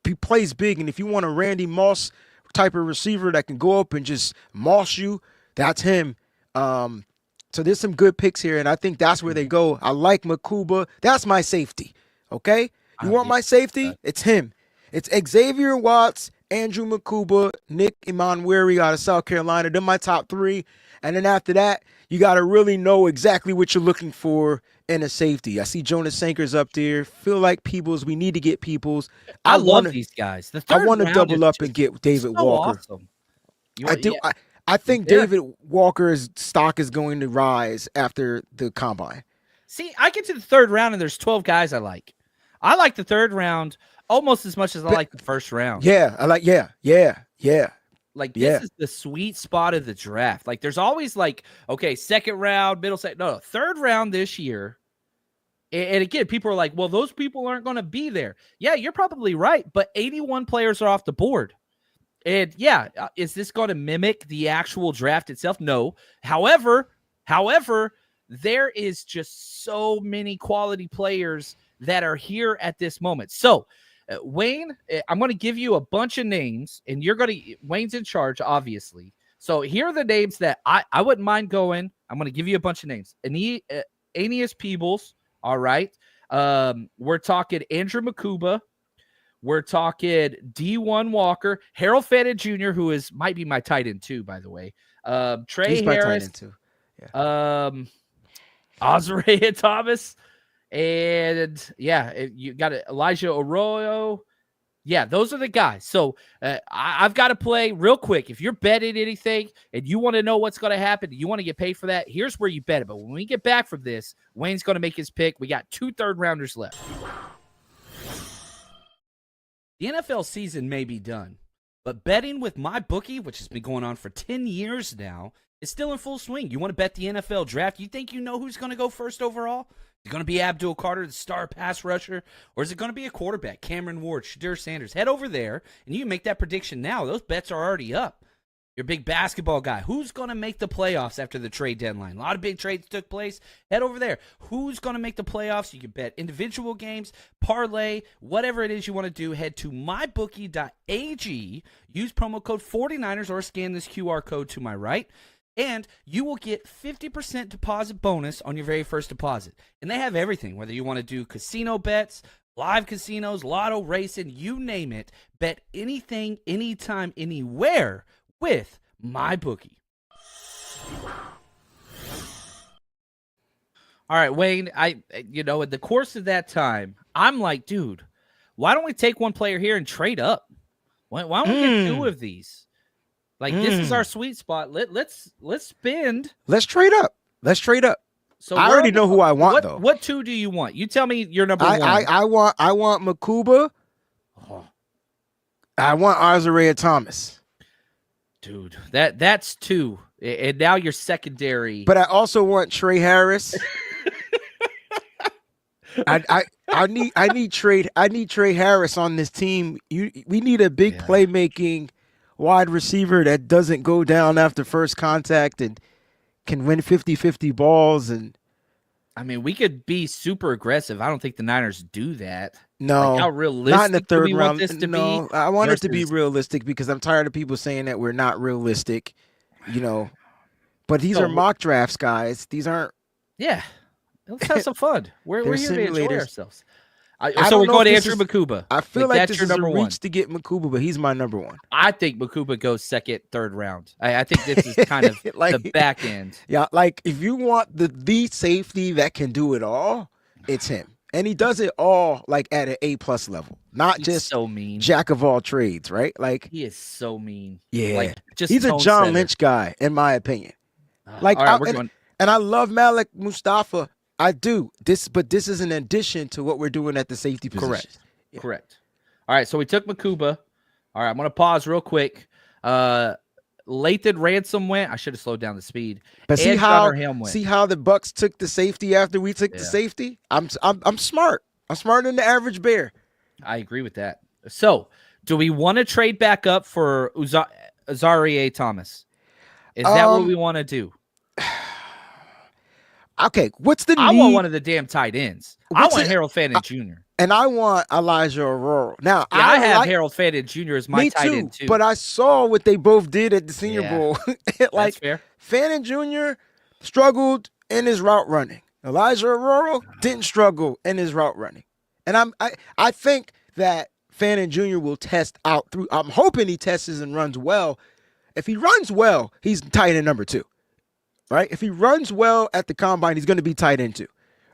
he plays big. And if you want a Randy Moss type of receiver that can go up and just moss you, that's him. So there's some good picks here, and I think that's where they go. I like Makuba. That's my safety. Okay? You want my safety? It's him. It's Xavier Watts, Andrew Makuba, Nick Imanweri out of South Carolina. They're my top three. And then after that, you got to really know exactly what you're looking for in a safety. I see Jonas Sankers up there. Feel like Peoples. We need to get Peoples. I love these guys. I want to double up and get David Walker. Awesome. I do. Yeah. I think David Walker's stock is going to rise after the combine. See, I get to the third round and there's 12 guys I like. I like the third round almost as much as I like the first round. Yeah, I like Like this is the sweet spot of the draft. Like there's always like, okay, second round, middle second, no, third round this year. And again, people are like, well, those people aren't going to be there. Yeah, you're probably right, but 81 players are off the board. And yeah, is this going to mimic the actual draft itself? No. However, there is just so many quality players that are here at this moment. So, Wayne, I'm going to give you a bunch of names, and Wayne's in charge, obviously. So here are the names that I wouldn't mind going. I'm going to give you a bunch of names. Aeneas Peebles, all right. We're talking Andrew Makuba. We're talking D1 Walker, Harold Fannin Jr., who might be my tight end too, by the way. Trey He's Harris, my tight end too. Yeah. Azariah Thomas, and you got Elijah Arroyo. Yeah, those are the guys. So I've got to play real quick. If you're betting anything and you want to know what's going to happen, you want to get paid for that, here's where you bet it. But when we get back from this, Wayne's going to make his pick. We got 2 third-rounders left. The NFL season may be done, but betting with MyBookie, which has been going on for 10 years now, is still in full swing. You want to bet the NFL draft? You think you know who's going to go first overall? Is it going to be Abdul Carter, the star pass rusher? Or is it going to be a quarterback, Cameron Ward, Shadur Sanders? Head over there, and you can make that prediction now. Those bets are already up. You're a big basketball guy. Who's going to make the playoffs after the trade deadline? A lot of big trades took place. Head over there. Who's going to make the playoffs? You can bet individual games, parlay, whatever it is you want to do. Head to mybookie.ag. Use promo code 49ers or scan this QR code to my right. And you will get 50% deposit bonus on your very first deposit. And they have everything, whether you want to do casino bets, live casinos, lotto racing, you name it. Bet anything, anytime, anywhere with MyBookie. All right, Wayne, in the course of that time, I'm like, dude, why don't we take one player here and trade up? Why don't we get 2 of these? Like, this is our sweet spot. Let's spend. Let's trade up. So I already know who I want, though. What 2 do you want? You tell me your number one. I want Makuba. Oh. I want Azariah Thomas. Dude, that's 2. And now you're secondary. But I also want Trey Harris. I need Trey Harris on this team. We need a big playmaking wide receiver that doesn't go down after first contact and can win 50-50 balls. And I mean, we could be super aggressive. I don't think the Niners do that. No, like, how realistic not in the third do we round. Want this to no, be I want it to be realistic because I'm tired of people saying that we're not realistic. But these are mock drafts, guys. These aren't. Yeah, let's have some fun. We're here to enjoy ourselves. So we're going to Andrew Makuba. I feel like this is a reach to get Makuba, but he's my number 1. I think Makuba goes second, third round. I think this is kind of the back end. Yeah, like if you want the safety that can do it all, it's him. And he does it all like at an A+ level, not He's just so mean. Jack of all trades, right? Like he is so mean. Yeah, like, he's a John Lynch guy, in my opinion. Like, all right, and I love Malik Mustafa. I do but this is an addition to what we're doing at the safety position. Correct. All right, so we took Makuba. All right, I'm going to pause real quick. Lathan Ransom went. I should have slowed down the speed. But see how the Bucks took the safety after we took the safety? I'm smart. I'm smarter than the average bear. I agree with that. So, do we want to trade back up for Azareye'h Thomas? Is that what we want to do? Okay, what's the need? I want one of the damn tight ends. I want Harold Fannin Jr. And I want Elijah Aurora. Now, I have Harold Fannin Jr. as my tight end too. But I saw what they both did at the Senior Bowl. That's fair. Fannin Jr. struggled in his route running. Elijah Aurora didn't struggle in his route running. And I think that Fannin Jr. will test out through. I'm hoping he tests and runs well. If he runs well, he's tight end number 2. Right? If he runs well at the combine, he's going to be tight end 2.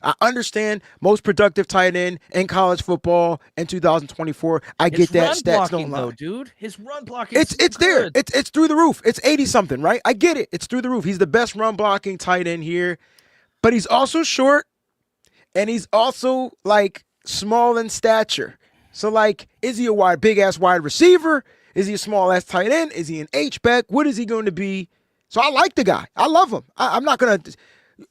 I understand most productive tight end in college football in 2024. I get that. Stats don't lie, dude. His run blocking. It's there. It's through the roof. It's 80 something, right? I get it. It's through the roof. He's the best run blocking tight end here, but he's also short, and he's also like small in stature. So like, is he a big ass wide receiver? Is he a small ass tight end? Is he an H back? What is he going to be? So I like the guy. I love him. I'm not gonna.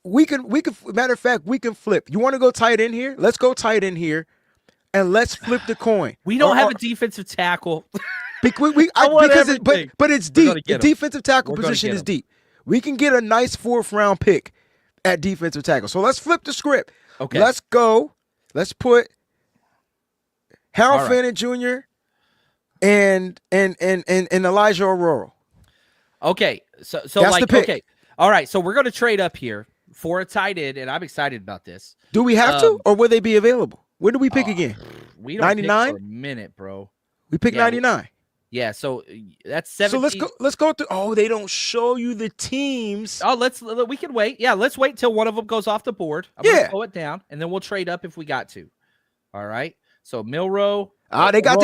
We can. Matter of fact, we can flip. You want to go tight end here? Let's go tight end here, and let's flip the coin. We don't have a defensive tackle. But it's deep. The defensive tackle position is deep. We can get a nice 4th round pick at defensive tackle. So let's flip the script. Okay. Let's go. Let's put Harold Fannin Jr. and Elijah Aurora. Okay. So that's like the pick. Okay. All right. So we're going to trade up here for a tight end, and I'm excited about this. Do we have to, or will they be available? When do we pick again? We don't 99 pick for a minute, bro. We pick 99. Yeah, so that's 17. So let's go through. Oh, they don't show you the teams. Oh, we can wait. Yeah, let's wait till one of them goes off the board. I'm gonna slow it down, and then we'll trade up if we got to. All right. So Milroe. They got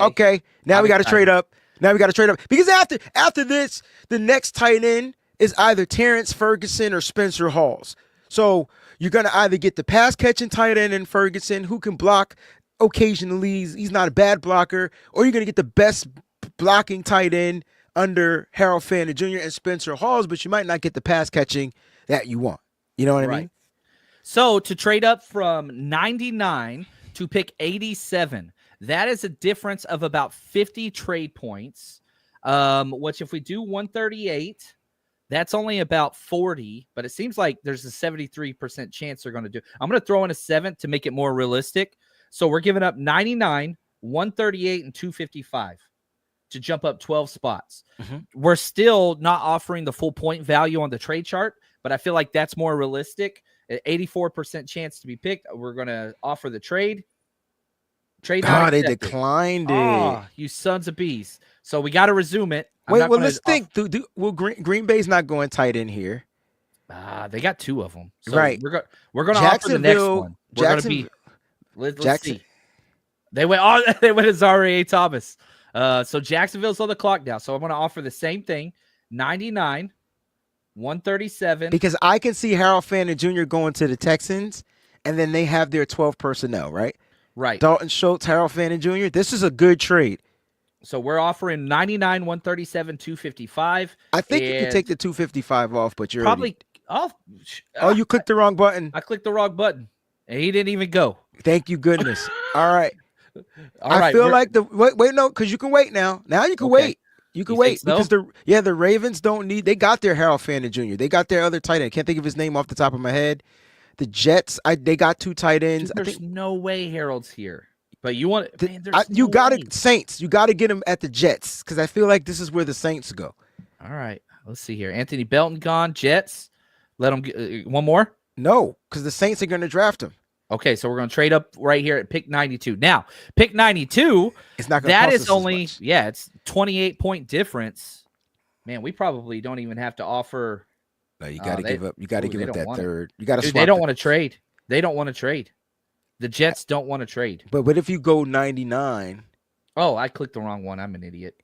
okay. Now we got to trade up. Because after this, the next tight end is either Terrence Ferguson or Spencer Hawes. So you're going to either get the pass-catching tight end in Ferguson who can block occasionally. He's not a bad blocker. Or you're going to get the best blocking tight end under Harold Fannin Jr. and Spencer Hawes, but you might not get the pass-catching that you want. You know what I mean? So to trade up from 99 to pick 87, that is a difference of about 50 trade points, which if we do 138, that's only about 40, but it seems like there's a 73% chance they're going to do. I'm going to throw in a 7 to make it more realistic. So we're giving up 99, 138, and 255 to jump up 12 spots. Mm-hmm. We're still not offering the full point value on the trade chart, but I feel like that's more realistic. At 84% chance to be picked, we're going to offer the trade. They declined it. Oh, you sons of bees. So we got to resume it. Let's think. Will Green Bay's not going tight in here? They got 2 of them. So right. We're going to offer the next one. We're going to be. Let's see. They went Azareye'h Thomas. So Jacksonville's on the clock now. So I'm going to offer the same thing. 99, 137. Because I can see Harold Fannin Jr. going to the Texans, and then they have their 12 personnel, right? Right. Dalton Schultz, Harold Fannin Jr. This is a good trade. So we're offering 99, 137, 255. I think you can take the 255 off, but you're probably off. You clicked the wrong button. I clicked the wrong button, and he didn't even go. Thank you, goodness. All right. I feel like because you can wait now. Now you can wait. You can wait because the Ravens don't need. They got their Harold Fannin Jr. They got their other tight end. Can't think of his name off the top of my head. The Jets, they got 2 tight ends. Dude, there's no way Harold's here. But you want Saints. You got to get him at the Jets because I feel like this is where the Saints go. All right, let's see here. Anthony Belton gone. Jets. Let him get one more. No, because the Saints are going to draft him. Okay, so we're going to trade up right here at pick 92. Now, pick 92. It's not going to. That is only it's 28-point difference. Man, we probably don't even have to offer. No, you got to give up. You got to give up that third. You got to. They don't want to trade. They don't want to trade. The Jets don't want to trade. But what if you go 99? Oh, I clicked the wrong one. I'm an idiot.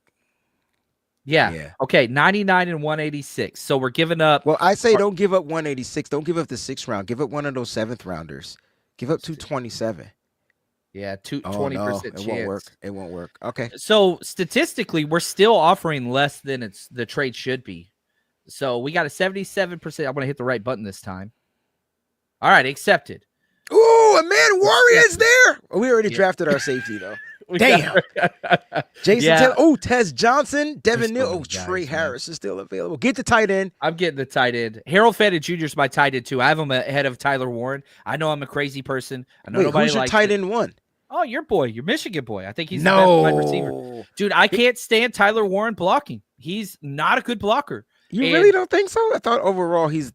Yeah. Okay, 99 and 186. So we're giving up. Well, I say don't give up 186. Don't give up the 6th round. Give up one of those 7th rounders. Give up 227. Yeah, 20% it chance. won't work. It won't work. Okay. So statistically, we're still offering less than the trade should be. So we got a 77%. I'm going to hit the right button this time. All right, accepted. Ooh, a man Warrior's there. We already drafted our safety though. Damn. Jason Taylor. Oh, Tez Johnson, Devin Neal. Oh, Trey Harris is still available. Get the tight end. I'm getting the tight end. Harold Fetted Jr. is my tight end too. I have him ahead of Tyler Warren. I know I'm a crazy person. I know nobody who's your likes tight it. end one? Oh, your boy, your Michigan boy. I think he's the best wide receiver. Dude, I can't stand Tyler Warren blocking. He's not a good blocker. You really don't think so? I thought overall he's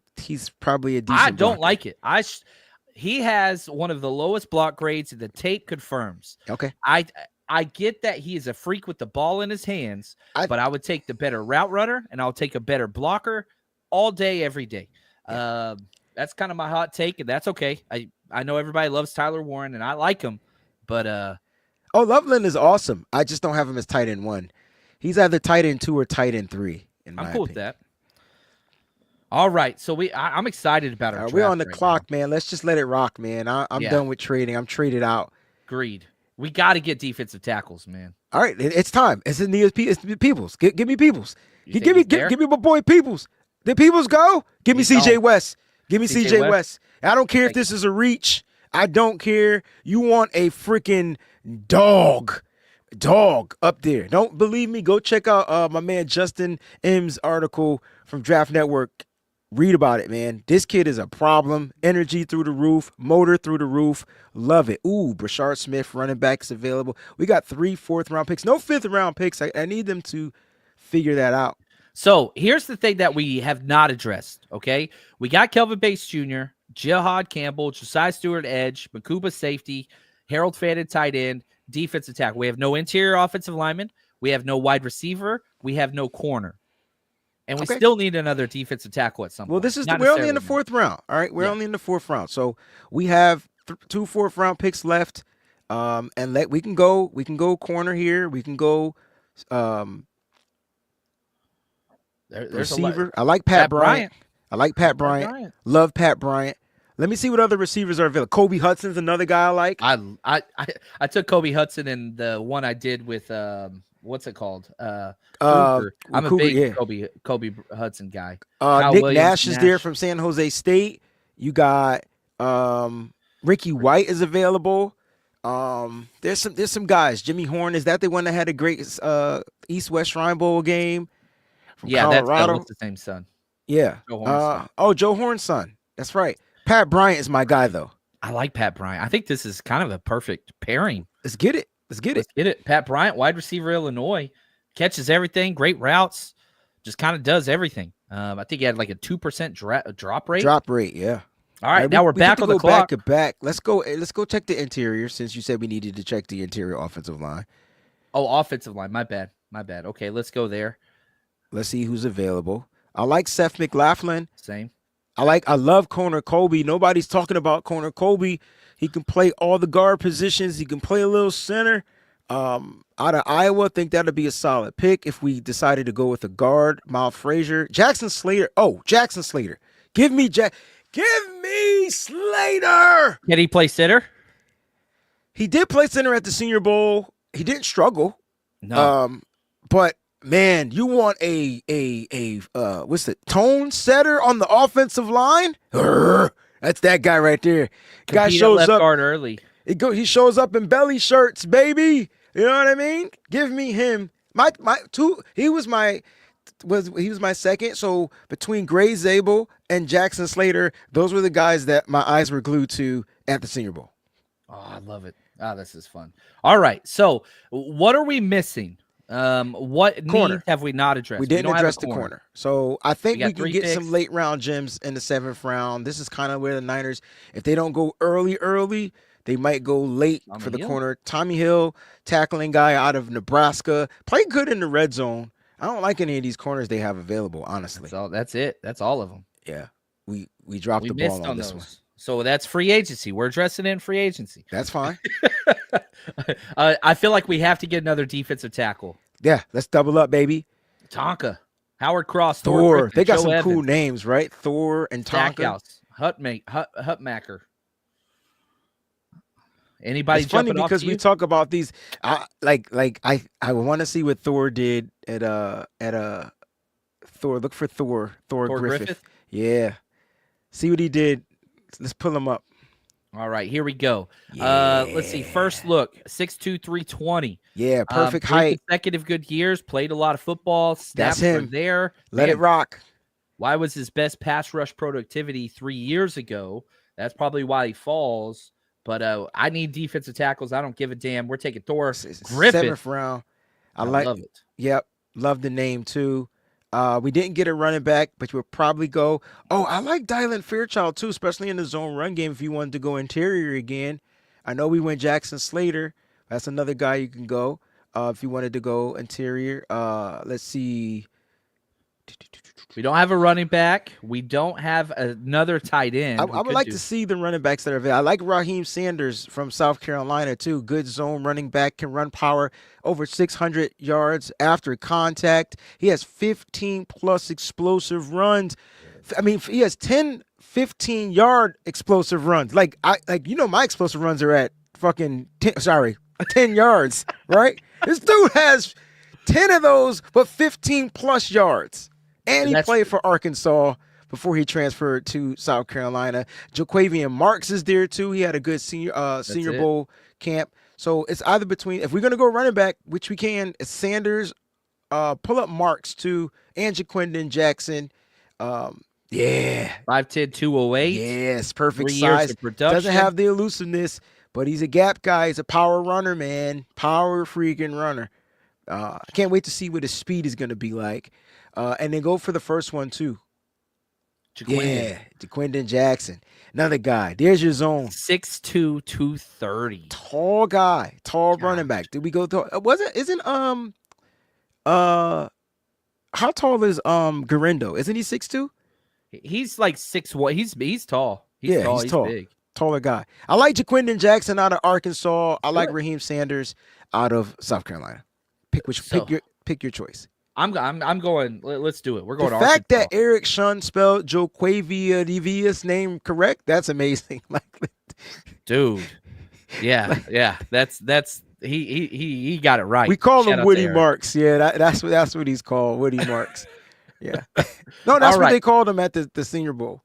probably a decent I don't blocker. like it. He has one of the lowest block grades the tape confirms. Okay. I get that he is a freak with the ball in his hands, but I would take the better route runner and I'll take a better blocker all day, every day. Yeah. That's kind of my hot take, and that's okay. I know everybody loves Tyler Warren, and I like him, but Loveland is awesome. I just don't have him as tight end 1. He's either tight end 2 or tight end 3. I'm cool with that. All right, so I'm excited about our draft. We're on the clock, man. Let's just let it rock, man. I'm done with trading. I'm traded out. Agreed. We got to get defensive tackles, man. All right, it's time. It's in the Peoples. Give me Peoples. Give me my boy Peoples. Did Peoples go? Give me CJ West. Give me CJ West. I don't care if this is a reach. I don't care. You want a freaking dog up there. Don't believe me? Go check out my man Justin M's article from Draft Network. Read about it, man. This kid is a problem. Energy through the roof. Motor through the roof. Love it. Ooh, Brashard Smith, running backs available. We got 3 4th-round picks. No 5th-round picks. I need them to figure that out. So here's the thing that we have not addressed, okay? We got Kelvin Bates Jr., Jihaad Campbell, Josiah Stewart edge, Makuba safety, Harold Fetted tight end, defensive tackle. We have no interior offensive lineman. We have no wide receiver. We have no corner. And we still need another defensive tackle at some point. Well, we're only in the 4th round. All right, we're only in the 4th round. So we have 2 4th-round picks left. And we can go corner here. We can go there's receiver. I like Pat Bryant. I like Pat Bryant. Love Pat Bryant. Let me see what other receivers are available. Kobe Hudson's another guy I like. I took Kobe Hudson in the one I did with what's it called? I'm a big Kobe Hudson guy. Nick Nash is there from San Jose State. You got Ricky White is available. There's some guys. Jimmy Horn, is that the one that had a great East-West Shrine Bowl game from Colorado? That's the same son. Yeah. Joe Horn's son. That's right. Pat Bryant is my guy, though. I like Pat Bryant. I think this is kind of a perfect pairing. Let's get it. Pat Bryant, wide receiver, Illinois, catches everything, great routes, just kind of does everything. I think he had like a 2% drop rate. Drop rate, yeah. All right, now we're back on the clock. Back. Let's go check the interior since you said we needed to check the interior offensive line. Oh, offensive line. My bad. Okay, let's go there. Let's see who's available. I like Seth McLaughlin. Same. I love Corner Colby. Nobody's talking about Corner Colby. He can play all the guard positions. He can play a little center. Out of Iowa, I think that'd be a solid pick if we decided to go with a guard. Miles Frazier. Jackson Slater. Oh, Jackson Slater. Give me Slater. Can he play center? He did play center at the Senior Bowl. He didn't struggle. No. But man, you want a what's the tone setter on the offensive line? That's that guy right there. Guy shows left up guard early. He shows up in belly shirts, baby. You know what I mean? Give me him. He was my second. So between Gray Zabel and Jackson Slater, those were the guys that my eyes were glued to at the Senior Bowl. Oh, I love it. This is fun. All right. So what are we missing? What needs have we not addressed? We didn't address the corner. So I think we can get some late round gems in the 7th round. This is kind of where the Niners, if they don't go early, they might go late for the corner. Tommy Hill, tackling guy out of Nebraska, played good in the red zone. I don't like any of these corners they have available, honestly. That's it. That's all of them. Yeah. We dropped the ball on this one. So that's free agency. We're addressing it in free agency. That's fine. I feel like we have to get another defensive tackle. Yeah, let's double up, baby. Tonka, Howard Cross, Thor. Griffin, they got Joe some Evans, cool names, right? Thor and Tonka. Stackhouse, Hutmaker. Anybody It's funny jumping off because to we you? talk about these. I want to see what Thor did at Thor. Look for Thor Griffith. Yeah, see what he did. Let's pull him up. All right, here we go. Yeah. Let's see. First look, 6'2", 320. Yeah, perfect 3 height. consecutive good years. Played a lot of football. Snaps him. were there. Let it rock. Why was his best pass rush productivity 3 years ago? That's probably why he falls. But I need defensive tackles. I don't give a damn. We're taking Thor Griffith. 7th round. I love it. Yep, love the name too. We didn't get a running back, but you'll probably go. Oh, I like Dylan Fairchild too, especially in the zone run game. If you wanted to go interior again, I know we went Jackson Slater. That's another guy you can go if you wanted to go interior. Let's see. We don't have a running back. We don't have another tight end. I would like to see the running backs that are available. I like Raheem Sanders from South Carolina too. Good zone running back, can run power over 600 yards after contact. He has 15 plus explosive runs. I mean, he has 10, 15-yard explosive runs. My explosive runs are at fucking 10 yards, right? This dude has 10 of those, but 15 plus yards. And he played for Arkansas before he transferred to South Carolina. Jaquavian Marks is there too. He had a good senior bowl camp. So it's either between, if we're going to go running back, which we can, it's Sanders, pull up Marks too, and Jaquindon Jackson. 5'10", 208. Yes, perfect 3 years size. of production. Doesn't have the elusiveness, but he's a gap guy. He's a power runner, man. Power freaking runner. I can't wait to see what his speed is going to be like. And then go for the first one, too. Jaquindon Jackson. Another guy. There's your zone. 6'2", 230. Tall guy. Tall running back. Did we go to how tall is Garindo? Isn't he 6'2"? He's like 6'1". He's tall. He's tall. He's big. Taller guy. I like Jaquindon Jackson out of Arkansas. I like Raheem Sanders out of South Carolina. Pick your choice. I'm going. Let's do it. We're going. The fact that Eric Shun spelled Joquavia's name correct, that's amazing. Dude, yeah. That's he got it right. We call him Woody Marks. Yeah, that's what he's called, Woody Marks. Yeah, no, that's what they called him at the Senior Bowl.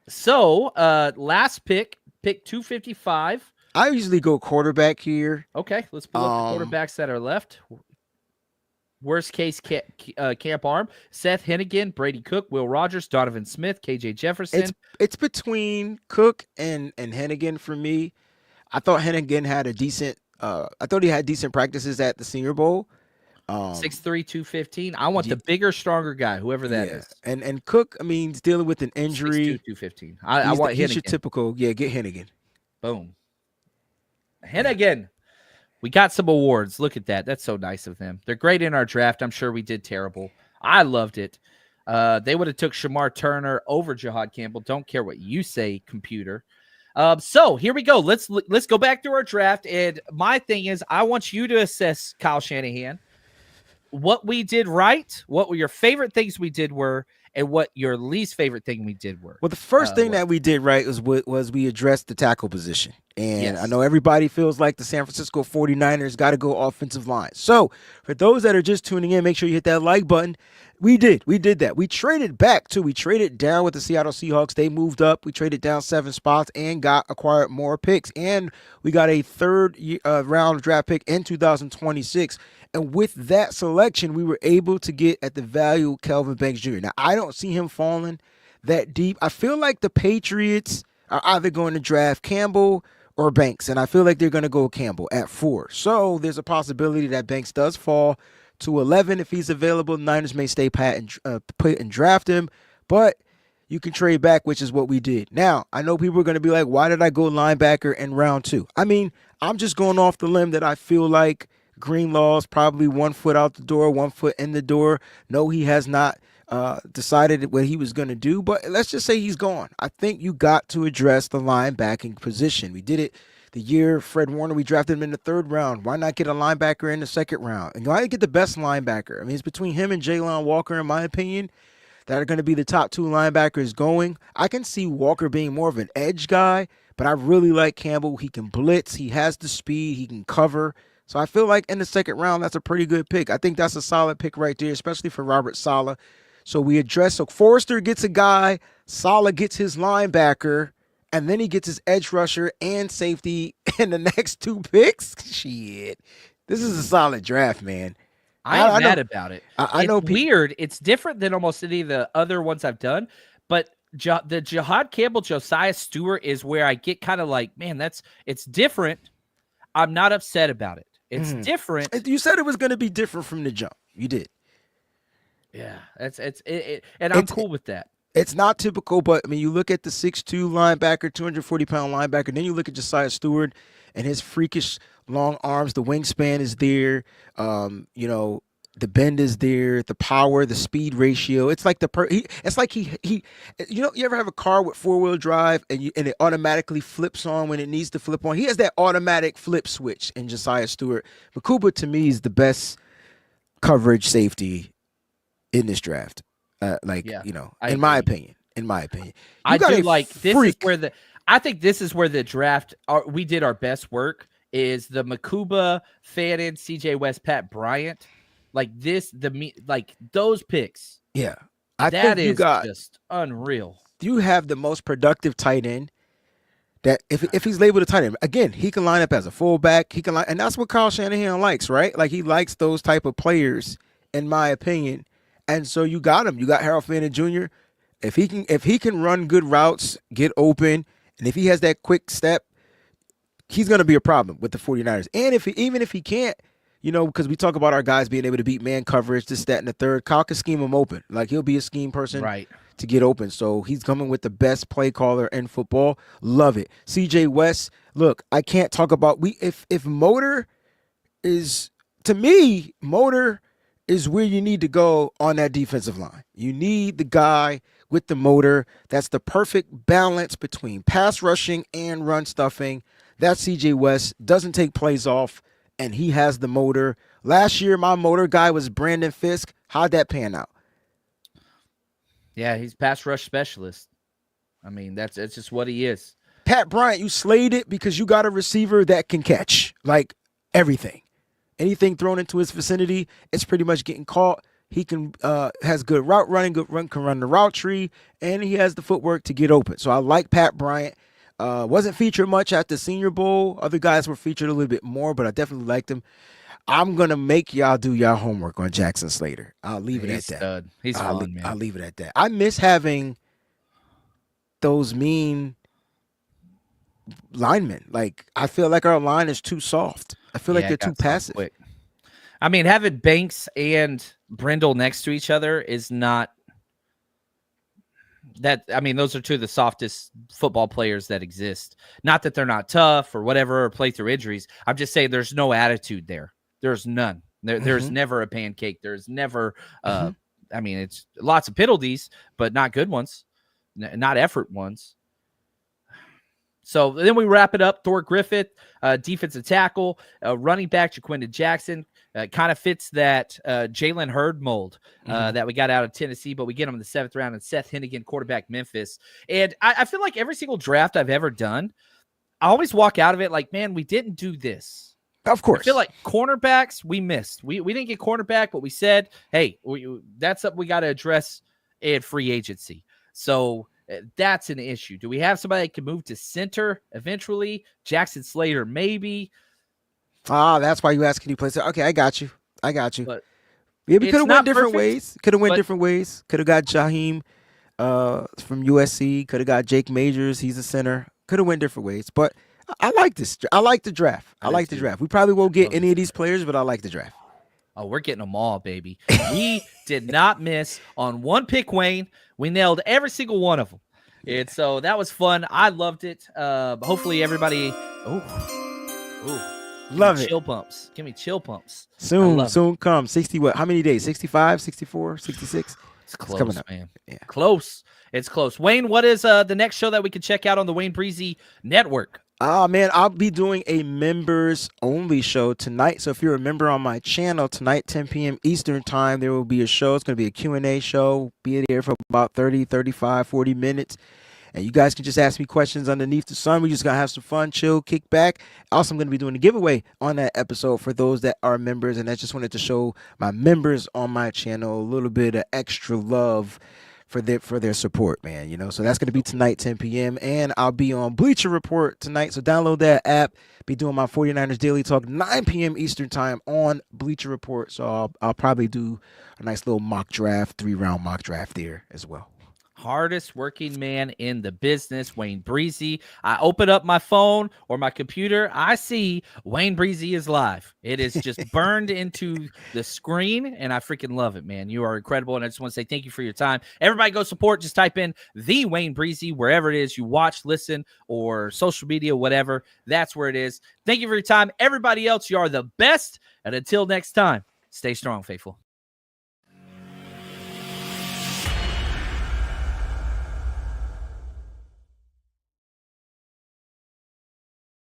So, last pick 255. I usually go quarterback here. Okay, let's pull up the quarterbacks that are left. Worst case camp arm: Seth Hennigan, Brady Cook, Will Rogers, Donovan Smith, KJ Jefferson. It's between Cook and Hennigan for me. I thought Hennigan had a decent. I thought he had decent practices at the Senior Bowl. 6'3", 215. I want the bigger, stronger guy, whoever that is. And Cook, I mean, he's dealing with an injury. 6'2", 215. I want Hennigan. He's your typical. Yeah, get Hennigan. Boom. Hennigan. We got some awards. Look at that. That's so nice of them. They're great in our draft. I'm sure we did terrible. I loved it. They would have took Shamar Turner over Jihaad Campbell. Don't care what you say, computer. So here we go. Let's go back to our draft. And my thing is, I want you to assess, Kyle Shanahan, what we did right, what were your favorite things we did were, and what your least favorite thing we did were. Well, the first thing that we did right was we addressed the tackle position. And I know everybody feels like the San Francisco 49ers got to go offensive line. So for those that are just tuning in, make sure you hit that like button. We did that. We traded back too. We traded down with the Seattle Seahawks. They moved up. We traded down 7 spots and acquired more picks. And we got a third round draft pick in 2026. And with that selection, we were able to get at the value of Kelvin Banks Jr. Now, I don't see him falling that deep. I feel like the Patriots are either going to draft Campbell or Banks, and I feel like they're going to go Campbell at 4. So there's a possibility that Banks does fall to 11 if he's available. The Niners may stay pat and put and draft him, but you can trade back, which is what we did. Now, I know people are going to be like, why did I go linebacker in round 2? I mean, I'm just going off the limb that I feel like Greenlaw's probably 1 foot out the door, 1 foot in the door. No, he has not decided what he was going to do, but let's just say he's gone. I think you got to address the linebacking position. We did it the year Fred Warner, we drafted him in the 3rd round. Why not get a linebacker in the 2nd round? And why not get the best linebacker? I mean, it's between him and Jalen Walker, in my opinion, that are going to be the top 2 linebackers going. I can see Walker being more of an edge guy, but I really like Campbell. He can blitz. He has the speed. He can cover. So I feel like in the second round, that's a pretty good pick. I think that's a solid pick right there, especially for Robert Saleh. So so Forrester gets a guy, Saleh gets his linebacker, and then he gets his edge rusher and safety in the next 2 picks. Shit. This is a solid draft, man. I ain't mad about it. I know it's weird. It's different than almost any of the other ones I've done, but the Jihaad Campbell, Josiah Stewart is where I get kind of like, man, it's different. I'm not upset about it. It's different. You said it was going to be different from the jump. You did. Yeah, and I'm cool with that. It's not typical, but I mean, you look at the 6'2" linebacker, 240-pound linebacker, then you look at Josiah Stewart and his freakish long arms. The wingspan is there. The bend is there. The power, the speed ratio. It's like he. You ever have a car with 4-wheel drive and it automatically flips on when it needs to flip on? He has that automatic flip switch in Josiah Stewart. Makuba to me is the best coverage safety in this draft. In my opinion. I do like this is where I think this is where the draft we did our best work is the Makuba, Fannin, CJ West, Pat Bryant. Like those picks. Yeah. That is just unreal. You have the most productive tight end that if he's labeled a tight end, again, he can line up as a fullback. And that's what Kyle Shanahan likes, right? Like he likes those type of players, in my opinion. And so you got him. You got Harold Fannin Jr. If he can run good routes, get open, and if he has that quick step, he's going to be a problem with the 49ers. And even if he can't, because we talk about our guys being able to beat man coverage, this, that, and the third, Kyle can scheme him open. Like he'll be a scheme person to get open. So he's coming with the best play caller in football. Love it. CJ West, look, I can't talk about if motor is, to me, motor is where you need to go on that defensive line. You need the guy with the motor. That's the perfect balance between pass rushing and run stuffing. That's CJ West. Doesn't take plays off, and he has the motor. Last year, my motor guy was Brandon Fisk. How'd that pan out? Yeah, he's pass rush specialist. I mean, that's just what he is. Pat Bryant, you slayed it because you got a receiver that can catch, like everything. Anything thrown into his vicinity, it's pretty much getting caught. He can has good route running, can run the route tree, and he has the footwork to get open. So I like Pat Bryant. Wasn't featured much at the Senior Bowl. Other guys were featured a little bit more, but I definitely liked him. I'm gonna make y'all do y'all homework on Jackson Slater. I'll leave it at that. Stud. He's fun, man. I'll leave it at that. I miss having those mean linemen. Like I feel like our line is too soft. I feel like they're too passive. Quick. I mean, having Banks and Brindle next to each other is not that. I mean, those are two of the softest football players that exist. Not that they're not tough or whatever or play through injuries. I'm just saying there's no attitude there. There's none. There's never a pancake. There's never. I mean, it's lots of penalties, but not good ones, not effort ones. So then we wrap it up. Thor Griffith, defensive tackle, running back, Jaquinda Jackson. Kind of fits that Jalen Hurd mold that we got out of Tennessee, but we get him in the 7th round. And Seth Hennigan, quarterback, Memphis. And I feel like every single draft I've ever done, I always walk out of it like, man, we didn't do this. Of course. I feel like cornerbacks, we missed. We didn't get cornerback, but we said, hey, that's something we got to address in free agency. So that's an issue. Do we have somebody that can move to center eventually? Jackson Slater, maybe. That's why you asked, can you play center? Okay, I got you. But yeah, we could have went different perfect, ways. Could have got Jaheim from USC. Could have got Jake Majors. He's a center. Could have went different ways. But I like this. I like the draft. I like the draft. We probably won't get any of these players, but I like the draft. Oh, we're getting them all, baby. We did not miss on one pick, Wayne. We nailed every single one of them. And so that was fun. I loved it. Hopefully everybody. Love it. Chill pumps. Give me chill pumps. Soon come. 60 what? How many days? 65, 64, 66? It's close, man. Yeah. Close. It's close. Wayne, what is the next show that we can check out on the Wayne Breezy Network? Man, I'll be doing a members-only show tonight. So if you're a member on my channel, tonight, 10 p.m. Eastern time, there will be a show. It's going to be a Q&A show. Be there for about 30, 35, 40 minutes. And you guys can just ask me questions underneath the sun. We just gonna have some fun, chill, kick back. Also, I'm gonna be doing a giveaway on that episode for those that are members, and I just wanted to show my members on my channel a little bit of extra love for their support, man. So that's gonna be tonight, 10 p.m. And I'll be on Bleacher Report tonight. So download that app. Be doing my 49ers Daily Talk 9 p.m. Eastern time on Bleacher Report. So I'll probably do a nice little mock draft, 3-round mock draft there as well. Hardest working man in the business, Wayne Breezy. I open up my phone or my computer, I see Wayne Breezy is live. It is just burned into the screen, and I freaking love it, man. You are incredible, and I just want to say thank you for your time. Everybody go support. Just type in the Wayne Breezy wherever it is you watch, listen, or social media, whatever. That's where it is. Thank you for your time. Everybody else, you are the best, and until next time, stay strong, faithful.